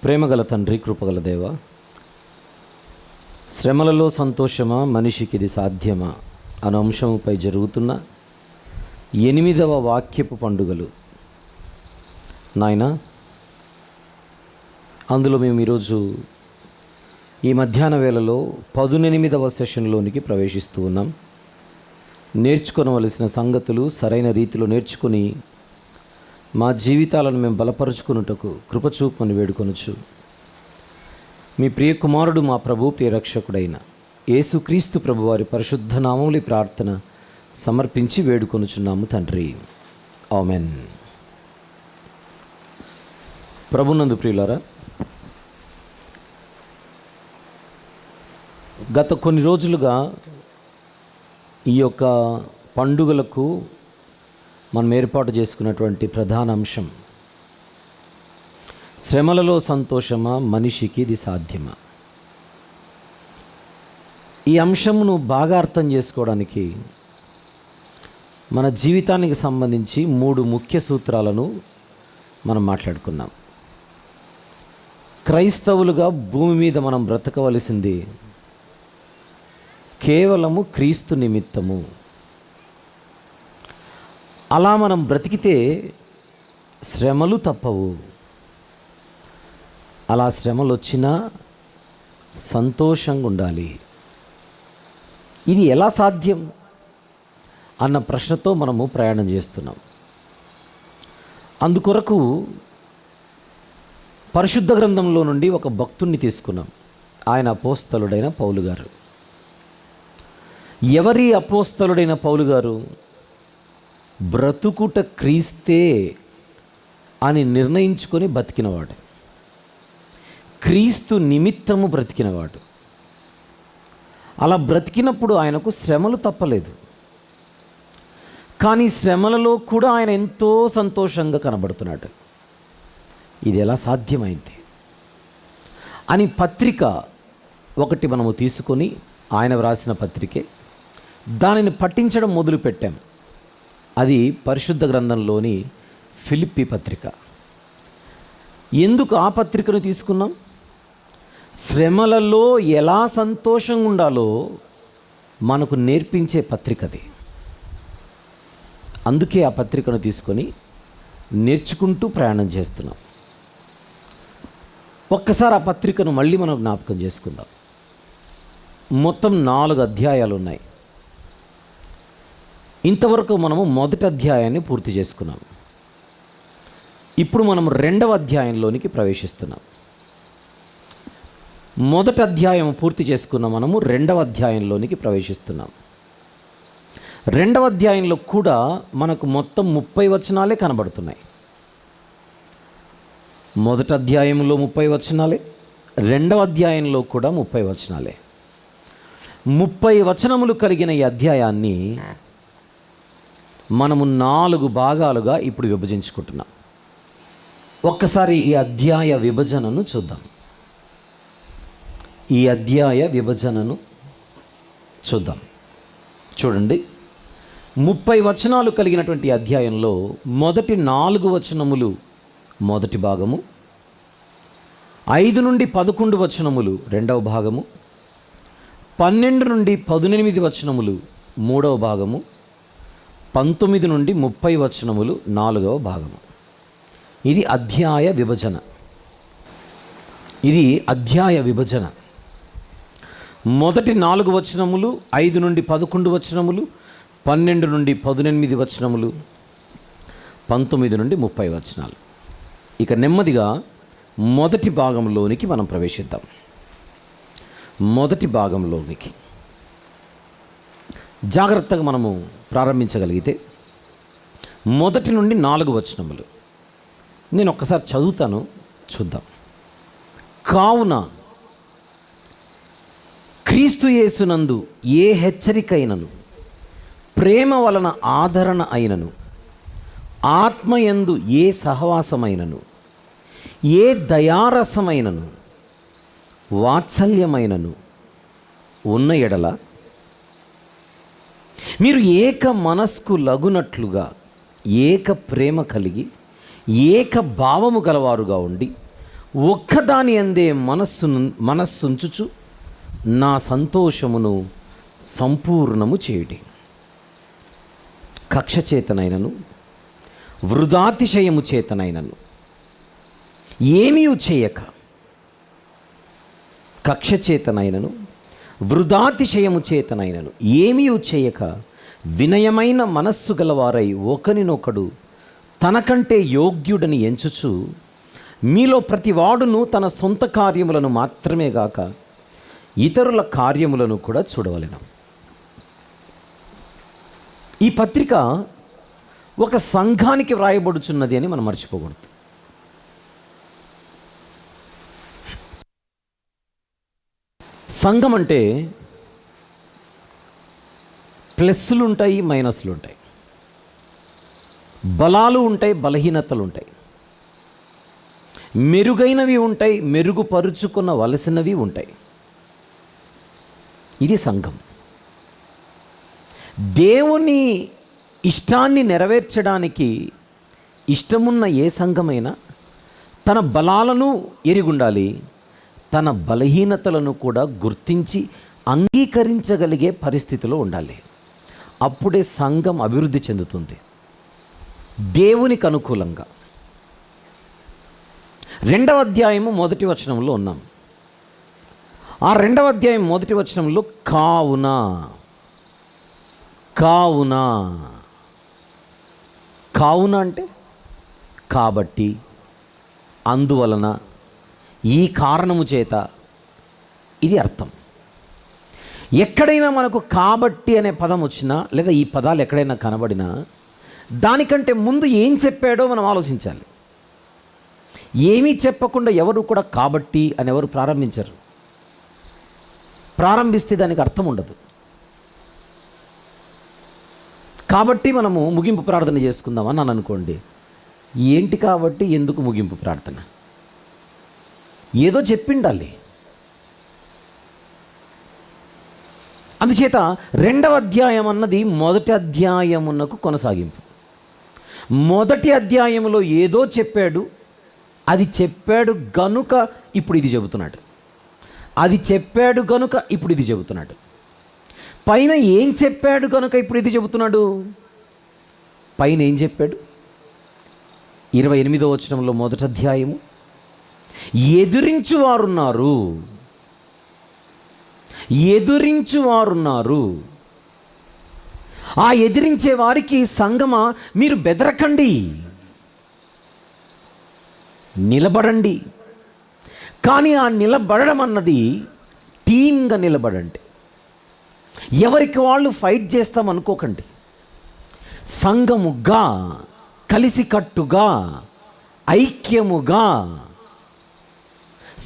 ప్రేమగల తండ్రి, కృపగల దేవ, శ్రమలలో సంతోషమా, మనిషికి ఇది సాధ్యమా అనే అంశంపై జరుగుతున్న 8వ వాక్యపు పండుగలు నాయన. అందులో మేము ఈరోజు ఈ మధ్యాహ్న వేళలో 18వ సెషన్లోనికి ప్రవేశిస్తూ ఉన్నాం. నేర్చుకోవలసిన సంగతులు సరైన రీతిలో నేర్చుకుని మా జీవితాలను మేము బలపరుచుకున్నటకు కృపచూపమని వేడుకొనొచ్చు. మీ ప్రియ కుమారుడు, మా ప్రభు, ప్రియ రక్షకుడైన యేసుక్రీస్తు ప్రభు వారి పరిశుద్ధ నామములో ఈ ప్రార్థన సమర్పించి వేడుకొనుచున్నాము తండ్రి, ఆమెన్. ప్రభునందు ప్రియులారా, గత కొన్ని రోజులుగా ఈ యొక్క పండుగలకు మనం ఏర్పాటు చేసుకున్నటువంటి ప్రధాన అంశం శ్రమలలో సంతోషమా, మనిషికి ఇది సాధ్యమా. ఈ అంశమును బాగా అర్థం చేసుకోవడానికి మన జీవితానికి సంబంధించి 3 ముఖ్య సూత్రాలను మనం మాట్లాడుకున్నాం. క్రైస్తవులుగా భూమి మీద మనం బ్రతకవలసింది కేవలము క్రీస్తు నిమిత్తము. అలా మనం బ్రతికితే శ్రమలు తప్పవు. అలా శ్రమలు వచ్చినా సంతోషంగా ఉండాలి. ఇది ఎలా సాధ్యం అన్న ప్రశ్నతో మనము ప్రయాణం చేస్తున్నాం. అందుకొరకు పరిశుద్ధ గ్రంథంలో నుండి ఒక భక్తుణ్ణి తీసుకున్నాం. ఆయన అపోస్తలుడైన పౌలు గారు. ఎవరి అపోస్తలుడైన పౌలు గారు? బ్రతుకుట క్రీస్తే అని నిర్ణయించుకొని బతికినవాడు, క్రీస్తు నిమిత్తము బ్రతికినవాడు. అలా బ్రతికినప్పుడు ఆయనకు శ్రమలు తప్పలేదు. కానీ శ్రమలలో కూడా ఆయన ఎంతో సంతోషంగా కనబడుతున్నాడు. ఇది ఎలా సాధ్యమైంది అని పత్రిక ఒకటి మనము తీసుకొని, ఆయన వ్రాసిన పత్రికే, దానిని పఠించడం మొదలుపెట్టాం. అది పరిశుద్ధ గ్రంథంలోని ఫిలిప్పీ పత్రిక. ఎందుకు ఆ పత్రికను తీసుకున్నాం? శ్రమలలో ఎలా సంతోషంగా ఉండాలో మనకు నేర్పించే పత్రికది. అందుకే ఆ పత్రికను తీసుకొని నేర్చుకుంటూ ప్రయాణం చేస్తున్నాం. ఒక్కసారి ఆ పత్రికను మళ్ళీ మనం జ్ఞాపకం చేసుకుందాం. మొత్తం 4 అధ్యాయాలు ఉన్నాయి. ఇంతవరకు మనము మొదటి అధ్యాయాన్ని పూర్తి చేసుకున్నాం. ఇప్పుడు మనం 2వ అధ్యాయంలోనికి ప్రవేశిస్తున్నాం. మొదటి అధ్యాయం పూర్తి చేసుకున్న మనము 2వ అధ్యాయంలోనికి ప్రవేశిస్తున్నాం. 2వ అధ్యాయంలో కూడా మనకు మొత్తం 30 వచనాలే కనబడుతున్నాయి. మొదటి అధ్యాయంలో 30 వచనాలే, 2వ అధ్యాయంలో కూడా 30 వచనాలే. 30 వచనములు కలిగిన ఈ అధ్యాయాన్ని మనము 4 భాగాలుగా ఇప్పుడు విభజించుకుంటున్నాం. ఒక్కసారి ఈ అధ్యాయ విభజనను చూద్దాం. ఈ అధ్యాయ విభజనను చూద్దాం. చూడండి, 30 వచనాలు కలిగినటువంటి అధ్యాయంలో మొదటి 4 వచనములు మొదటి భాగము, 5 నుండి 11 వచనములు 2వ భాగము, 12 నుండి 18 వచనములు 3వ భాగము, 19 నుండి 30 వచనములు 4వ భాగము. ఇది అధ్యాయ విభజన. ఇది అధ్యాయ విభజన. మొదటి 4 వచనములు, 5 నుండి 11 వచనములు, 12 నుండి 18 వచనములు, 19 నుండి 30 వచనాలు. ఇక నెమ్మదిగా మొదటి భాగంలోనికి మనం ప్రవేశిద్దాం. మొదటి భాగంలోనికి జాగ్రత్తగా మనము ప్రారంభించగలిగితే మొదటి నుండి 4 వచనములు నేను ఒక్కసారి చదువుతాను, చూద్దాం. కావున క్రీస్తు యేసునందు ఏ హెచ్చరికైనను, ప్రేమ వలన ఆదరణ అయినను, ఆత్మయందు ఏ సహవాసమైనను, ఏ దయారసమైనను, వాత్సల్యమైనను ఉన్న ఎడల మీరు ఏక మనస్కు లగునట్లుగా ఏక ప్రేమ కలిగి ఏక భావము గలవారుగా ఉండి ఒక్కదాని అందే మనస్సుంచుచు నా సంతోషమును సంపూర్ణము చేయుడి. కక్ష చేతనైనను వృధాతిశయము చేతనైనను ఏమీ చేయక, కక్ష చేతనైనను వృధాతిశయము చేతనైనను ఏమీ చేయక వినయమైన మనస్సు గలవారై ఒకనినొకడు తనకంటే యోగ్యుడని ఎంచుచు మీలో ప్రతివాడును తన సొంత కార్యములను మాత్రమే గాక ఇతరుల కార్యములను కూడా చూడవలెను. ఈ పత్రిక ఒక సంఘానికి వ్రాయబడుచున్నది అని మనం మర్చిపోకూడదు. సంఘం అంటే ప్లస్లు ఉంటాయి, మైనస్లు ఉంటాయి, బలాలు ఉంటాయి, బలహీనతలు ఉంటాయి, మెరుగైనవి ఉంటాయి, మెరుగుపరుచుకునవలసినవి ఉంటాయి. ఇది సంఘం. దేవుని ఇష్టాన్ని నెరవేర్చడానికి ఇష్టమున్న ఏ సంఘమైనా తన బలాలను ఎరిగుండాలి, తన బలహీనతలను కూడా గుర్తించి అంగీకరించగలిగే పరిస్థితిలో ఉండాలి. అప్పుడే సంఘం అభివృద్ధి చెందుతుంది దేవునికి అనుకూలంగా. 2వ అధ్యాయము 1వ వచనంలో ఉన్నాం. ఆ 2వ అధ్యాయం 1వ వచనంలో కావున కావున కావున అంటే కాబట్టి, అందువలన, ఈ కారణము చేత, ఇది అర్థం. ఎక్కడైనా మనకు కాబట్టి అనే పదం వచ్చినా లేదా ఈ పదాలు ఎక్కడైనా కనబడినా దానికంటే ముందు ఏం చెప్పాడో మనం ఆలోచించాలి. ఏమీ చెప్పకుండా ఎవరు కూడా కాబట్టి అని ఎవరు ప్రారంభించరు. ప్రారంభిస్తే దానికి అర్థం ఉండదు. కాబట్టి మనము ముగింపు ప్రార్థన చేసుకుందామని అని అనుకోండి. ఏంటి కాబట్టి, ఎందుకు ముగింపు ప్రార్థన? ఏదో చెప్పిండాలి. అందుచేత 2వ అధ్యాయం అన్నది 1వ అధ్యాయమునకు కొనసాగింపు. 1వ అధ్యాయంలో ఏదో చెప్పాడు, అది చెప్పాడు గనుక ఇప్పుడు ఇది చెబుతున్నాడు. అది చెప్పాడు గనుక ఇప్పుడు ఇది చెబుతున్నాడు. పైన ఏం చెప్పాడు గనుక ఇప్పుడు ఇది చెబుతున్నాడు. పైన ఏం చెప్పాడు? 28వ వచనంలో 1వ అధ్యాయము, ఎదురించువారున్నారు, ఎదురించువారున్నారు. ఆ ఎదిరించే వారికి సంగమా మీరు బెదరకండి, నిలబడండి. కానీ ఆ నిలబడడం అన్నది టీమ్గా నిలబడండి. ఎవరికి వాళ్ళు ఫైట్ చేస్తాం అనుకోకండి. సంఘముగా, కలిసికట్టుగా, ఐక్యముగా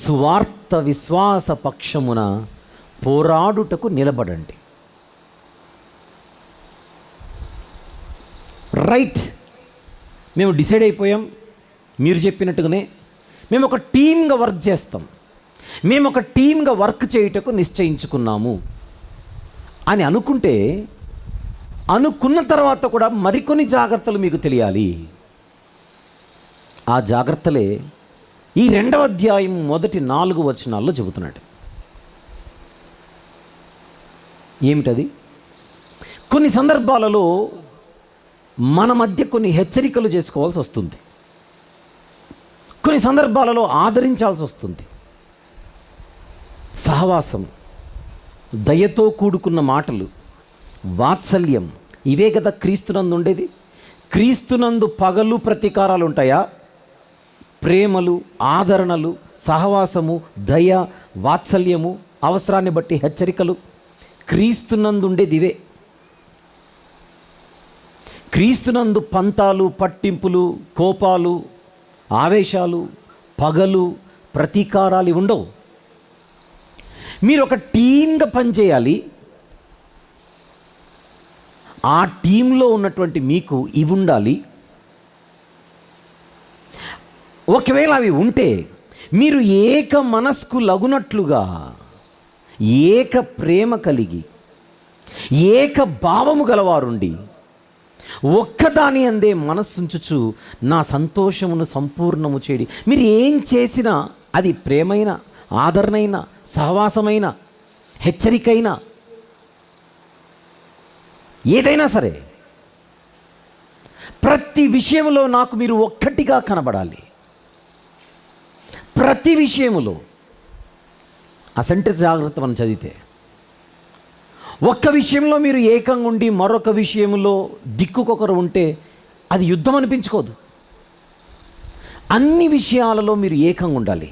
సువార్త విశ్వాస పక్షమున పోరాడుటకు నిలబడండి. రైట్, మేము డిసైడ్ అయిపోయాం, మీరు చెప్పినట్టుగానే మేము ఒక టీమ్గా వర్క్ చేస్తాం, మేము ఒక టీమ్గా వర్క్ చేయుటకు నిశ్చయించుకున్నాము అని అనుకుంటే, అనుకున్న తర్వాత కూడా మరికొన్ని జాగ్రత్తలు మీకు తెలియాలి. ఆ జాగ్రత్తలే ఈ 2వ అధ్యాయం మొదటి 4 వచనాల్లో చెబుతున్నాడు. ఏమిటది? కొన్ని సందర్భాలలో మన మధ్య కొన్ని హెచ్చరికలు చేసుకోవాల్సి వస్తుంది, కొన్ని సందర్భాలలో ఆదరించాల్సి వస్తుంది. సహవాసం, దయతో కూడుకున్న మాటలు, వాత్సల్యం, ఇవే కదా క్రీస్తునందు ఉండేది. క్రీస్తునందు పగలు ప్రతీకారాలు ఉంటాయా? ప్రేమలు, ఆదరణలు, సహవాసము, దయ, వాత్సల్యము, అవసరాన్ని బట్టి హెచ్చరికలు క్రీస్తునందు ఉండేది ఇవే. క్రీస్తునందు పంతాలు, పట్టింపులు, కోపాలు, ఆవేశాలు, పగలు, ప్రతీకారాలు ఉండవు. మీరు ఒక టీమ్గా పనిచేయాలి. ఆ టీంలో ఉన్నటువంటి మీకు ఇవి ఉండాలి. ఒకవేళ అవి ఉంటే మీరు ఏక మనస్కు లగునట్లుగా, ఏక ప్రేమ కలిగి, ఏక భావము గలవారుండి ఒక్కదాని అందే మనస్సుంచుచు నా సంతోషమును సంపూర్ణము చేయడి. మీరు ఏం చేసినా అది ప్రేమైన, ఆదరణైన, సహవాసమైన, హెచ్చరికైన, ఏదైనా సరే ప్రతి విషయంలో నాకు మీరు ఒక్కటిగా కనబడాలి. ప్రతి విషయములో ఆ సెంటెన్స్ జాగ్రత్త మనం చదివితే, ఒక్క విషయంలో మీరు ఏకంగా ఉండి మరొక విషయంలో దిక్కుకొకరు ఉంటే అది యుద్ధం అనిపించుకోదు. అన్ని విషయాలలో మీరు ఏకంగా ఉండాలి.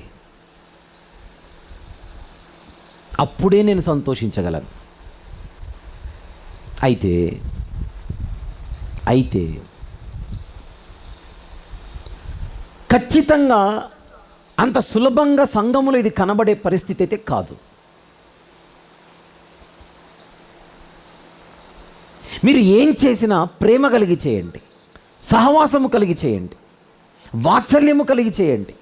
అప్పుడే నేను సంతోషించగలను. అయితే ఖచ్చితంగా అంత సులభంగా సంఘములో ఇది కనబడే పరిస్థితి అయితే కాదు. మీరు ఏం చేసినా ప్రేమ కలిగి చేయండి, సహవాసము కలిగి చేయండి, వాత్సల్యము కలిగి చేయండి.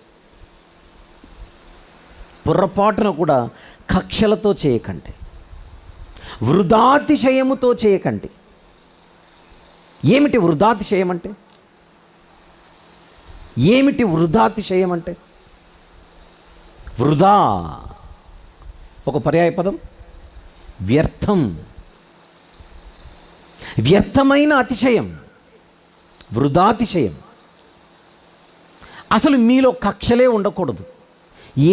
పొరపాటున కూడా కక్షలతో చేయకండి, వృధాతిశయముతో చేయకండి. ఏమిటి వృధాతిశయం అంటే? ఏమిటి వృధాతిశయం అంటే? వృధా ఒక పర్యాయ పదం, వ్యర్థం, వ్యర్థమైన అతిశయం, వృధాతిశయం. అసలు మీలో కక్షలే ఉండకూడదు.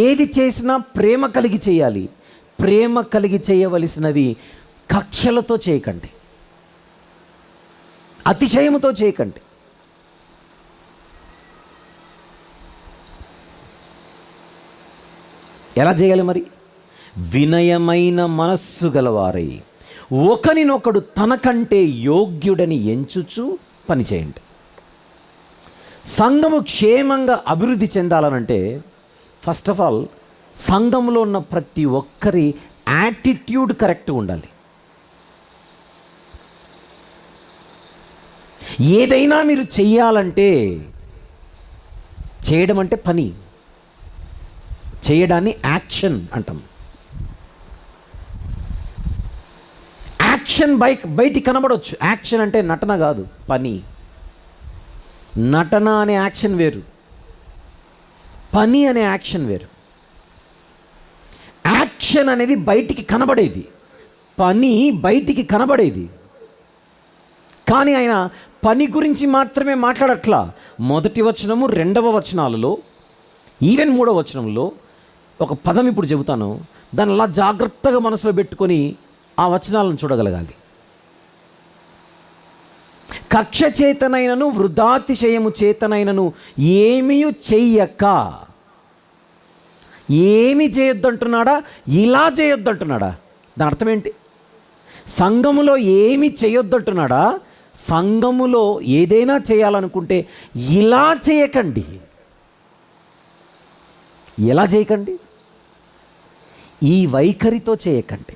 ఏది చేసినా ప్రేమ కలిగి చేయాలి. ప్రేమ కలిగి చేయవలసినవి కక్షలతో చేయకండి, అతిశయముతో చేయకండి. ఎలా చేయాలి మరి? వినయమైన మనస్సు గలవారై ఒకరినొకడు తనకంటే యోగ్యుడని ఎంచుచు పనిచేయండి. సంఘము క్షేమంగా అభివృద్ధి చెందాలనంటే ఫస్ట్ ఆఫ్ ఆల్ సంఘంలో ఉన్న ప్రతి ఒక్కరి యాటిట్యూడ్ కరెక్ట్గా ఉండాలి. ఏదైనా మీరు చెయ్యాలంటే, చేయడం అంటే పని, చేయడాన్ని యాక్షన్ అంటాం. యాక్షన్ బయటికి కనబడవచ్చు. యాక్షన్ అంటే నటన కాదు, పని. నటన అనే యాక్షన్ వేరు, పని అనే యాక్షన్ వేరు. యాక్షన్ అనేది బయటికి కనబడేది, పని బయటికి కనబడేది. కానీ ఆయన పని గురించి మాత్రమే మాట్లాడట్లా. మొదటి వచనము, రెండవ వచనాలలో, ఈవెన్ మూడవ వచనంలో ఒక పదం ఇప్పుడు చెబుతాను. దాన్ని అలా జాగ్రత్తగా మనసులో పెట్టుకొని ఆ వచనాలను చూడగలగాలి. కక్ష చేతనైనను వృధాతిశయము చేతనైనను ఏమీ చెయ్యక. ఏమి చేయొద్దంటున్నాడా? ఇలా చేయొద్దంటున్నాడా? దాని అర్థం ఏంటి? సంఘములో ఏమి చేయొద్దంటున్నాడా? సంఘములో ఏదైనా చేయాలనుకుంటే ఇలా చేయకండి. ఎలా చేయకండి? ఈ వైఖరితో చేయకండి,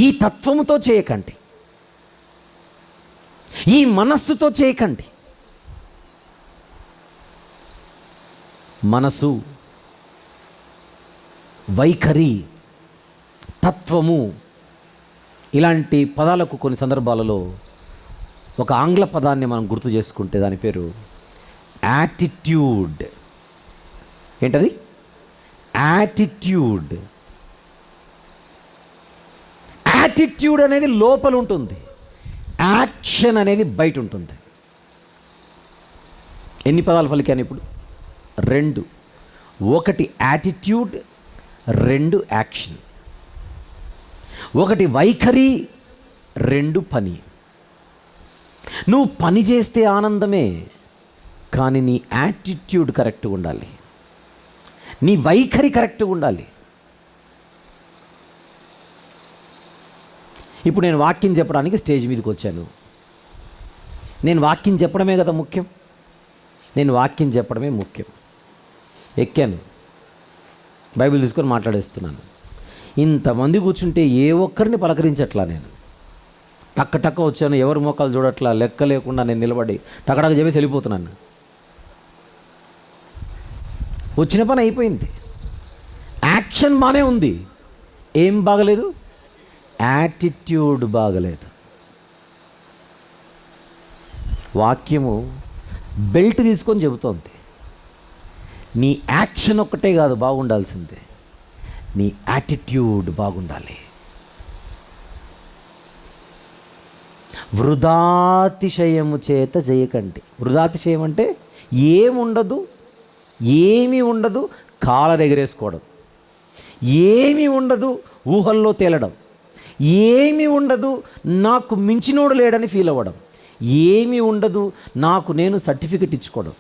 ఈ తత్వముతో చేయకండి, ఈ మనస్సుతో చేయకండి. మనసు, వైఖరి, తత్వము ఇలాంటి పదాలకు కొన్ని సందర్భాలలో ఒక ఆంగ్ల పదాన్ని మనం గుర్తు చేసుకుంటే దాని పేరు యాటిట్యూడ్. ఏంటది? యాటిట్యూడ్. యాటిట్యూడ్ అనేది లోపల ఉంటుంది, యాక్షన్ అనేది బయట ఉంటుంది. ఎన్ని పదాలు పలికాను ఇప్పుడు? 2. ఒకటి యాటిట్యూడ్, 2 యాక్షన్. ఒకటి వైఖరి, 2 పని. నువ్వు పని చేస్తే ఆనందమే, కానీ నీ యాటిట్యూడ్ కరెక్ట్గా ఉండాలి, నీ వైఖరి కరెక్ట్గా ఉండాలి. ఇప్పుడు నేను వాక్యం చెప్పడానికి స్టేజ్ మీదకి వచ్చాను. నేను వాక్యం చెప్పడమే కదా ముఖ్యం, నేను వాక్యం చెప్పడమే ముఖ్యం. ఎక్కాను, బైబిల్ తీసుకొని మాట్లాడేస్తున్నాను. ఇంతమంది కూర్చుంటే ఏ ఒక్కరిని పలకరించట్లా. నేను టక్క వచ్చాను, ఎవరి మోకాలు చూడట్లా, లెక్క లేకుండా నేను నిలబడి టకటక చెప్పేసి వెళ్ళిపోతున్నాను. వచ్చిన పని అయిపోయింది. యాక్షన్ బాగానే ఉంది, ఏం బాగలేదు? యాటిట్యూడ్ బాగలేదు. వాక్యము బెల్ట్ తీసుకొని చెబుతోంది, నీ యాక్షన్ ఒక్కటే కాదు బాగుండాల్సిందే, నీ యాటిట్యూడ్ బాగుండాలి. వృధాతిశయము చేత చేయకండి. వృధాతిశయం అంటే ఏమీ ఉండదు, కాలర్ ఎగరేసుకోవడం, ఏమీ ఉండదు, ఊహల్లో తేలడం, ఏమీ ఉండదు, నాకు మించినోడు లేడని ఫీల్ అవ్వడం, ఏమీ ఉండదు, నాకు నేను సర్టిఫికెట్ ఇచ్చుకోవడం.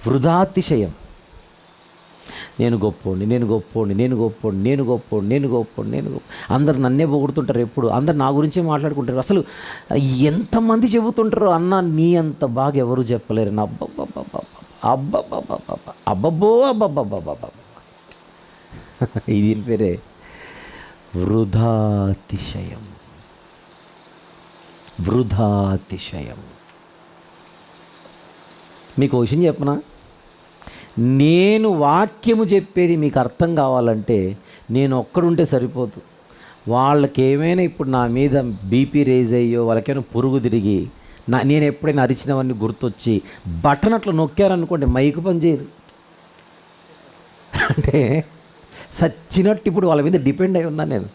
వృధాతిశయం. నేను గొప్పోడిని, అందరు నన్నే పొగుడుతుంటారు, ఎప్పుడు అందరు నా గురించే మాట్లాడుకుంటారు. అసలు ఎంతమంది చెబుతుంటారో అన్న నీ అంత బాగా ఎవరు చెప్పలేరు. అబ్బబ్బో. ఇది పేరే వృధాతిశయం. మీకు ఒక విషయం చెప్పనా, నేను వాక్యము చెప్పేది మీకు అర్థం కావాలంటే నేను ఒక్కడుంటే సరిపోదు. వాళ్ళకి ఏమైనా ఇప్పుడు నా మీద బీపీ రేజ్ అయ్యో, వాళ్ళకేమైనా పురుగు తిరిగి నేను ఎప్పుడైనా అరిచినవన్నీ గుర్తొచ్చి బటన్ అట్లా నొక్కారనుకోండి, మైకు పని చేయదు. అంటే సచ్చినట్టు ఇప్పుడు వాళ్ళ మీద డిపెండ్ అయి ఉన్నాను నేను.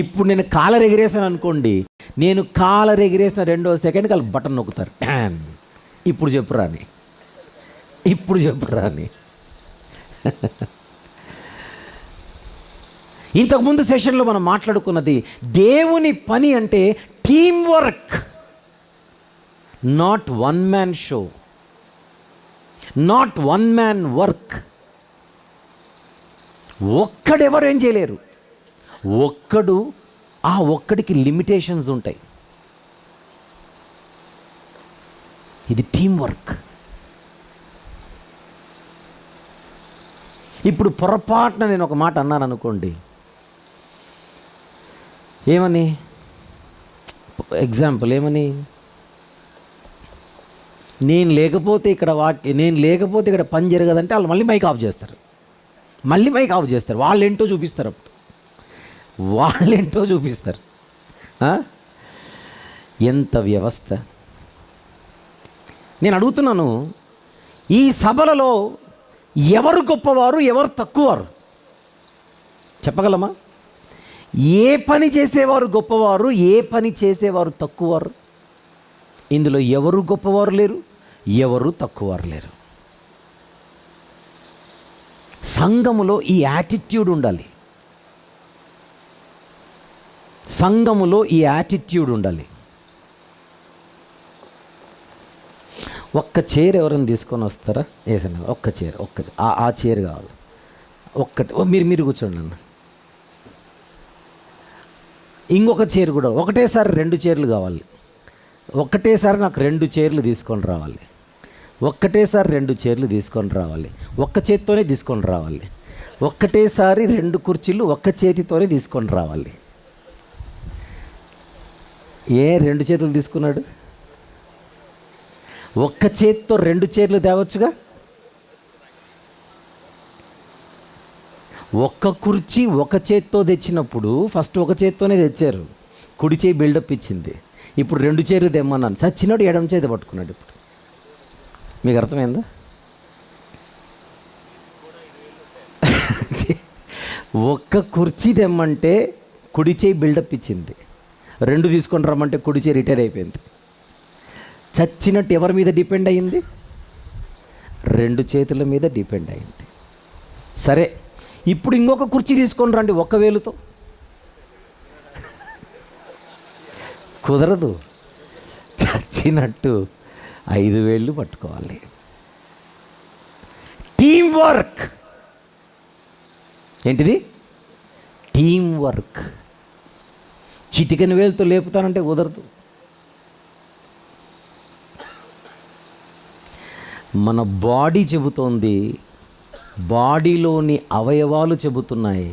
ఇప్పుడు నేను కాలర్ ఎగిరేసాను అనుకోండి, నేను కాలర్ ఎగిరేసిన 2వ సెకండ్కి వాళ్ళు బటన్ నొక్కుతారు. ఇప్పుడు చెప్పురా అని. ఇంతకుముందు సెషన్లో మనం మాట్లాడుకున్నది దేవుని పని అంటే team work, not one man show, not one man work. ఒక్కడెవరు ఏం చేయలేరు. ఒక్కడికి లిమిటేషన్స్ ఉంటాయి. ఇది టీం వర్క్. ఇప్పుడు పొరపాటున నేను ఒక మాట అన్నాను అనుకోండి, ఏమని ఎగ్జాంపుల్ ఏమని, నేను లేకపోతే ఇక్కడ పని జరగదంటే వాళ్ళు మళ్ళీ మైక్ ఆఫ్ చేస్తారు. వాళ్ళేంటో చూపిస్తారు. ఎంత వ్యవస్థ. నేను అడుగుతున్నాను, ఈ సభలలో ఎవరు గొప్పవారు, ఎవరు తక్కువవారు చెప్పగలమా? ఏ పని చేసేవారు గొప్పవారు, ఏ పని చేసేవారు తక్కువవారు? ఇందులో ఎవరు గొప్పవారు లేరు, ఎవరు తక్కువవారు లేరు. సంఘములో ఈ యాటిట్యూడ్ ఉండాలి. ఒక్క చైర్ ఎవరైనా తీసుకొని వస్తారా? వేసండి, ఒక్క చైర్ ఆ చైర్ కావాలి. మీరు కూర్చోండి అన్న. ఇంకొక చైర్ కూడా, ఒకటేసారి 2 చైర్లు కావాలి. ఒకటేసారి నాకు 2 చైర్లు తీసుకొని రావాలి. ఒక్కటేసారి 2 చైర్లు తీసుకొని రావాలి. ఒక్క చేతితోనే తీసుకొని రావాలి. ఒక్కటేసారి 2 కుర్చీలు ఒక్క చేతితోనే తీసుకొని రావాలి. 2 చేతులు తీసుకున్నాడు? ఒక్క చేతితో 2 చైర్లు తేవచ్చుగా. ఒక్క కుర్చీ ఒక చేతితో తెచ్చినప్పుడు ఫస్ట్ ఒక చేతితోనే తెచ్చారు, కుడి చేయి బిల్డప్ ఇచ్చింది. ఇప్పుడు 2 చైర్లు తెమ్మన్నాను, సచ్చినట్టు ఎడమ చేతి పట్టుకున్నాడు. ఇప్పుడు మీకు అర్థమైందా? ఒక్క కుర్చీ తెమ్మంటే కుడి చేయి బిల్డప్ ఇచ్చింది, 2 తీసుకొని రమ్మంటే కుడి చేయి రిటైర్ అయిపోయింది. చచ్చినట్టు ఎవరి మీద డిపెండ్ అయ్యింది? 2 చేతుల మీద డిపెండ్ అయ్యింది. సరే, ఇప్పుడు ఇంకొక కుర్చీ తీసుకొని రండి ఒక్క వేలుతో. కుదరదు. చచ్చినట్టు 5 వేళ్ళు పట్టుకోవాలి. Team work. ఏంటిది? Team work. చిటికెన వేలుతో లేపుతానంటే కుదరదు. మన బాడీ చెబుతోంది, బాడీలోని అవయవాలు చెబుతున్నాయి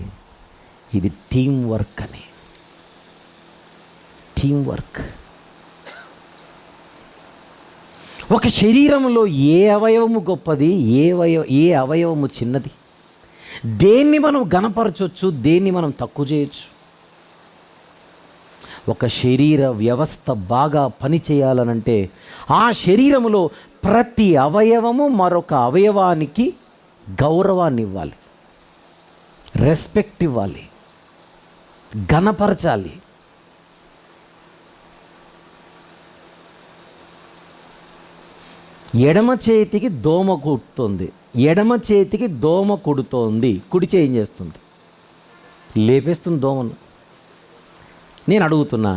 ఇది టీం వర్క్ అని. Team work. ఒక శరీరంలో ఏ అవయవము గొప్పది, ఏ అవయవము చిన్నది, దేన్ని మనం ఘనపరచవచ్చు, దేన్ని మనం తక్కువ చేయొచ్చు. ఒక శరీర వ్యవస్థ బాగా పనిచేయాలనంటే ఆ శరీరములో ప్రతి అవయవము మరొక అవయవానికి గౌరవాన్ని ఇవ్వాలి, రెస్పెక్ట్ ఇవ్వాలి, ఘనపరచాలి. ఎడమ చేతికి దోమ కుడుతుంది, ఎడమ చేతికి దోమ కుడుతోంది, కుడి చేయి ఏం చేస్తుంది? లేపేస్తుంది దోమను. నేను అడుగుతున్నా,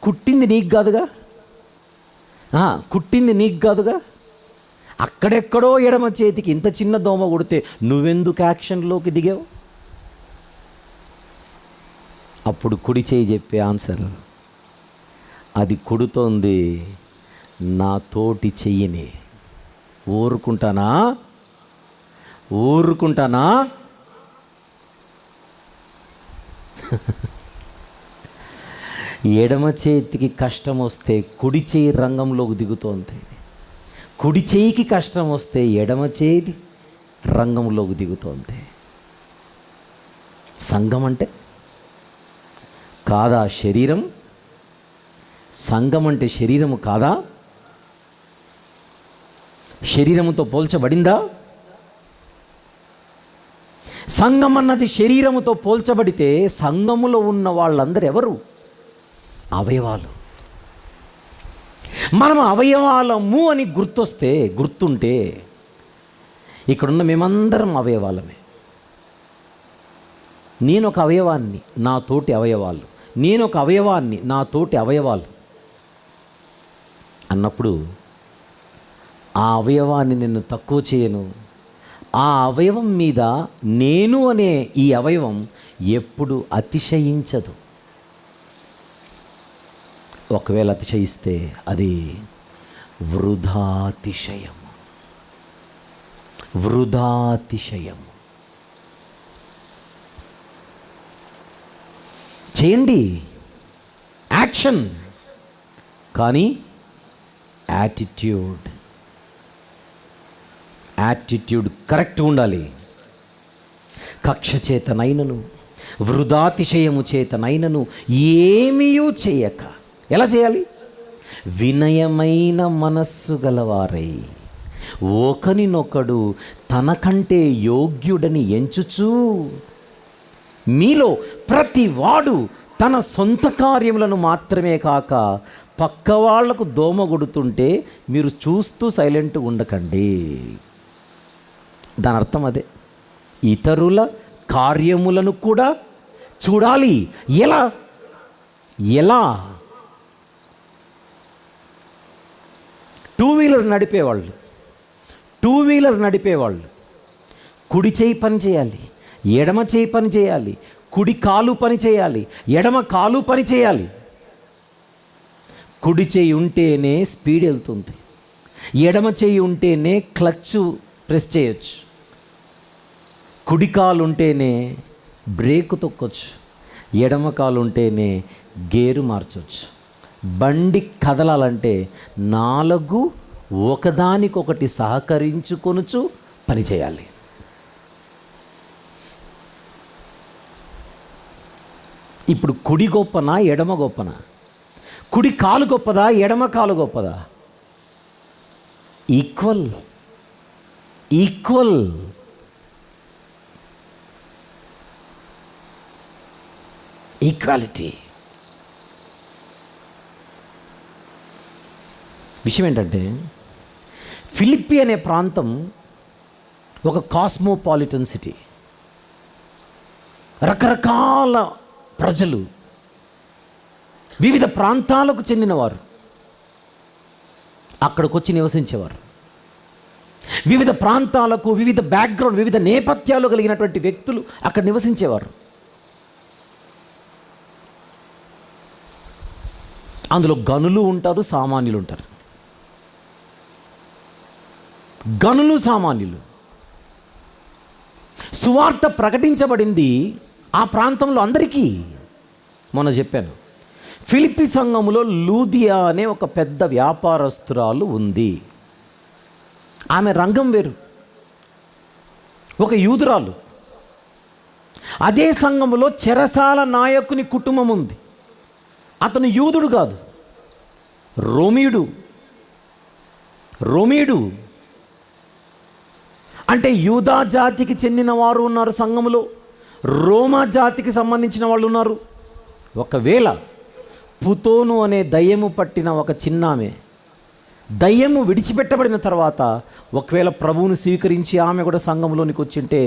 కుట్టింది నీకు కాదుగా, కుట్టింది నీకు కాదుగా. అక్కడెక్కడో ఎడమ చేతికి ఇంత చిన్న దోమ కుడితే నువ్వెందుకు యాక్షన్లోకి దిగావు? అప్పుడు కుడి చేయి చెప్పే ఆన్సర్, అది కుడుతోంది నా తోటి చెయ్యిని, ఊరుకుంటానా? ఎడమ చేతికి కష్టం వస్తే కుడి చేయి రంగంలోకి దిగుతోంది, కుడి చేయికి కష్టం వస్తే ఎడమ చేయి రంగంలోకి దిగుతోంది. సంఘం అంటే కాదా శరీరం? సంఘం అంటే శరీరము కాదా? శరీరముతో పోల్చబడిందా? సంఘం అన్నది శరీరముతో పోల్చబడితే సంఘములో ఉన్న వాళ్ళందరూ ఎవరు? అవయవాలు. మనం అవయవాలము అని గుర్తుంటే ఇక్కడున్న మేమందరం అవయవాలమే. నేను ఒక అవయవాన్ని, నా తోటి అవయవాలు, నేను ఒక అవయవాన్ని, నా తోటి అవయవాలు అన్నప్పుడు ఆ అవయవాన్ని నేను తక్కువ చేయను. ఆ అవయవం మీద నేను అనే ఈ అవయవం ఎప్పుడు అతిశయించదు. ఒకవేళ అతిశయిస్తే అది వృధాతిశయము. చేయండి యాక్షన్, కానీ యాటిట్యూడ్ కరెక్ట్గా ఉండాలి. కక్ష చేతనైనను వృధాతిశయము చేతనైనను ఏమీయూ చేయక, ఎలా చేయాలి? వినయమైన మనస్సు గలవారై ఒకనినొకడు తనకంటే యోగ్యుడని ఎంచుచూ, మీలో ప్రతి వాడు తన సొంత కార్యములను మాత్రమే కాక పక్క వాళ్లకు దోమ కొడుతుంటే మీరు చూస్తూ సైలెంట్గా ఉండకండి. దాని అర్థం అదే, ఇతరుల కార్యములను కూడా చూడాలి. ఎలా? టూ వీలర్ నడిపేవాళ్ళు కుడి చేయి పని చేయాలి, ఎడమ చేయి పని చేయాలి, కుడి కాలు పని చేయాలి, ఎడమ కాలు పని చేయాలి. కుడి చేయి ఉంటేనే స్పీడ్ వెళ్తుంది, ఎడమ చేయి ఉంటేనే క్లచ్ ప్రెస్ చేయొచ్చు, కుడి కాలు ఉంటేనే బ్రేక్ తొక్కొచ్చు, ఎడమ కాలు ఉంటేనే గేరు మార్చవచ్చు. బండి కదలాలంటే 4 ఒకదానికొకటి సహకరించుకొనుచు పనిచేయాలి. ఇప్పుడు కుడి గొప్పనా ఎడమ గొప్పనా? కుడి కాలు గొప్పదా ఎడమ కాలు గొప్పదా? ఈక్వల్. ఈక్వాలిటీ. విషయం ఏంటంటే, ఫిలిప్పి అనే ప్రాంతం ఒక కాస్మోపాలిటన్ సిటీ. రకరకాల ప్రజలు, వివిధ ప్రాంతాలకు చెందినవారు అక్కడికి వచ్చి నివసించేవారు. వివిధ ప్రాంతాలకు, వివిధ బ్యాక్గ్రౌండ్, వివిధ నేపథ్యాలు కలిగినటువంటి వ్యక్తులు అక్కడ నివసించేవారు. అందులో గనులు ఉంటారు, సామాన్యులు ఉంటారు. గనులు, సామాన్యులు. సువార్త ప్రకటించబడింది ఆ ప్రాంతంలో అందరికీ. మొన్న చెప్పాను, ఫిలిప్పి సంఘములో లూదియా అనే ఒక పెద్ద వ్యాపారస్తురాలు ఉంది. ఆమె రంగం వేరు, ఒక యూదురాలు. అదే సంఘములో చెరసాల నాయకుని కుటుంబం ఉంది. అతను యూదుడు కాదు, రోమియుడు. రోమీయుడు అంటే యూదా జాతికి చెందిన వారు ఉన్నారు సంఘములో, రోమా జాతికి సంబంధించిన వాళ్ళు ఉన్నారు. ఒకవేళ పుతోను అనే దయ్యము పట్టిన ఒక చిన్నామె దయ్యము విడిచిపెట్టబడిన తర్వాత ఒకవేళ ప్రభువును స్వీకరించి ఆమె కూడా సంఘంలోనికి వచ్చింటే,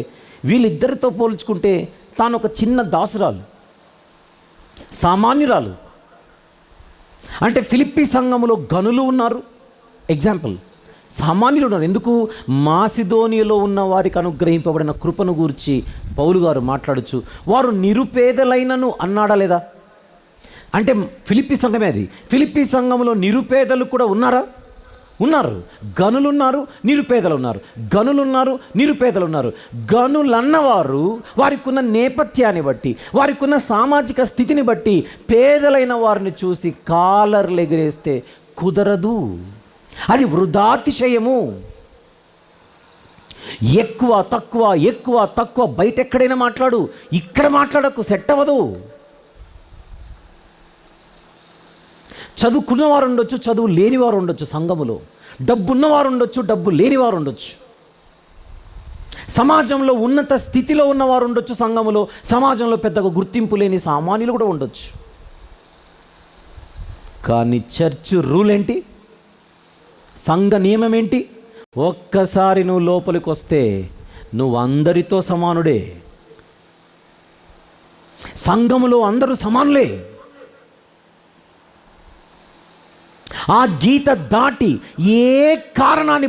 వీళ్ళిద్దరితో పోల్చుకుంటే తాను ఒక చిన్న దాసురాలు, సామాన్యురాలు. అంటే ఫిలిప్పీ సంఘములో గనులు ఉన్నారు, ఎగ్జాంపుల్ సామాన్యులు ఉన్నారు. ఎందుకు? మాసిదోనియలో ఉన్న వారికి అనుగ్రహింపబడిన కృపను గూర్చి పౌలు గారు మాట్లాడచ్చు. వారు నిరుపేదలైనను అన్నాడా లేదా? అంటే ఫిలిప్పీ సంఘమే అది. ఫిలిప్పీ సంఘంలో నిరుపేదలు కూడా ఉన్నారా? ఉన్నారు. గనులున్నారు, నిరుపేదలు ఉన్నారు. గనులున్నారు, నిరుపేదలు ఉన్నారు. గనులన్నవారు వారికి ఉన్న నేపథ్యాన్ని బట్టి, వారికి ఉన్న సామాజిక స్థితిని బట్టి పేదలైన వారిని చూసి కాలర్లు ఎగిరేస్తే కుదరదు. అది వృధాతిశయము. ఎక్కువ తక్కువ ఎక్కువ తక్కువ బయట ఎక్కడైనా మాట్లాడు, ఇక్కడ మాట్లాడకు, సెట్ అవ్వదు. చదువుకున్నవారు ఉండొచ్చు, చదువు లేనివారు ఉండొచ్చు. సంఘములో డబ్బున్నవారు ఉండొచ్చు, డబ్బు లేనివారు ఉండొచ్చు. సమాజంలో ఉన్నత స్థితిలో ఉన్నవారు ఉండొచ్చు. సంఘములో సమాజంలో పెద్దగా గుర్తింపు లేని సామాన్యులు కూడా ఉండొచ్చు. కానీ చర్చ్ రూల్ ఏంటి? సంఘ నియమం ఏంటి? ఒక్కసారి నువ్వు లోపలికి వస్తే నువ్వు అందరితో సమానుడే. సంఘములో అందరూ సమానులే. ఆ గీత దాటి ఏ కారణాన్ని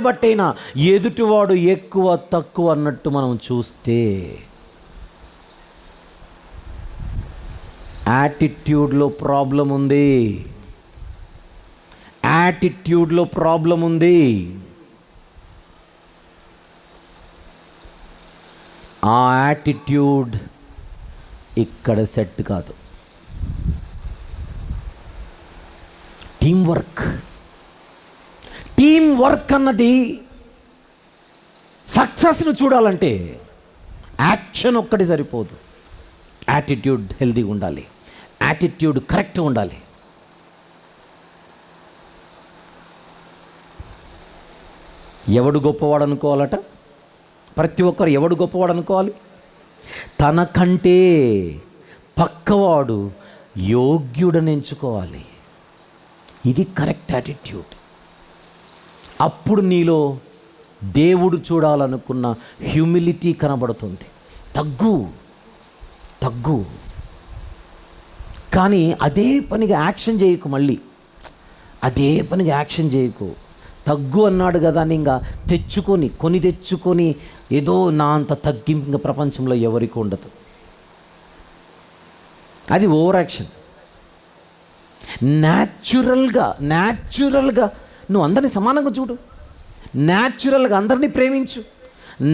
బట్టైనా ఎదుటివాడు ఎక్కువ తక్కువ అన్నట్టు మనం చూస్తే యాటిట్యూడ్లో ప్రాబ్లం ఉంది. ఆ యాటిట్యూడ్ ఇక్కడ సెట్ కాదు. టీం వర్క్ అన్నది సక్సెస్ను చూడాలంటే యాక్షన్ ఒక్కటి సరిపోదు. యాటిట్యూడ్ హెల్తీగా ఉండాలి, యాటిట్యూడ్ కరెక్ట్గా ఉండాలి. ఎవడు గొప్పవాడు అనుకోవాలట? ప్రతి ఒక్కరు ఎవడు గొప్పవాడు అనుకోవాలి? తనకంటే పక్కవాడు యోగ్యుడని ఎంచుకోవాలి. ఇది కరెక్ట్ యాటిట్యూడ్. అప్పుడు నీలో దేవుడు చూడాలనుకున్న హ్యూమిలిటీ కనబడుతుంది. తగ్గు. కానీ అదే పనిగా యాక్షన్ చేయకు. తగ్గు అన్నాడు కదా అని ఇంకా తెచ్చుకొని ఏదో నా అంత తగ్గింపు ఇంకా ప్రపంచంలో ఎవరికి ఉండదు. అది ఓవర్ యాక్షన్. న్యాచురల్గా నువ్వు అందరినీ సమానంగా చూడు, న్యాచురల్గా అందరినీ ప్రేమించు,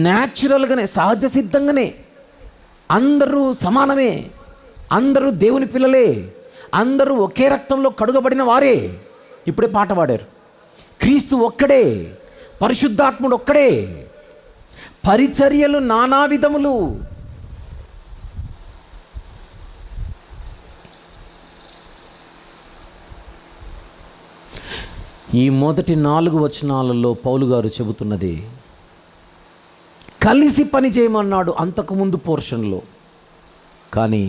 న్యాచురల్గానే సహజ సిద్ధంగానే అందరూ సమానమే, అందరూ దేవుని పిల్లలే, అందరూ ఒకే రక్తంలో కడుగబడిన వారే. ఇప్పుడే పాట పాడారు. క్రీస్తు ఒక్కడే, పరిశుద్ధాత్ముడు ఒక్కడే, పరిచర్యలు నానా విధములు. ఈ మొదటి 4 వచనాలలో పౌలు గారు చెబుతున్నది కలిసి పని చేయమన్నాడు అంతకుముందు పోర్షన్లో. కానీ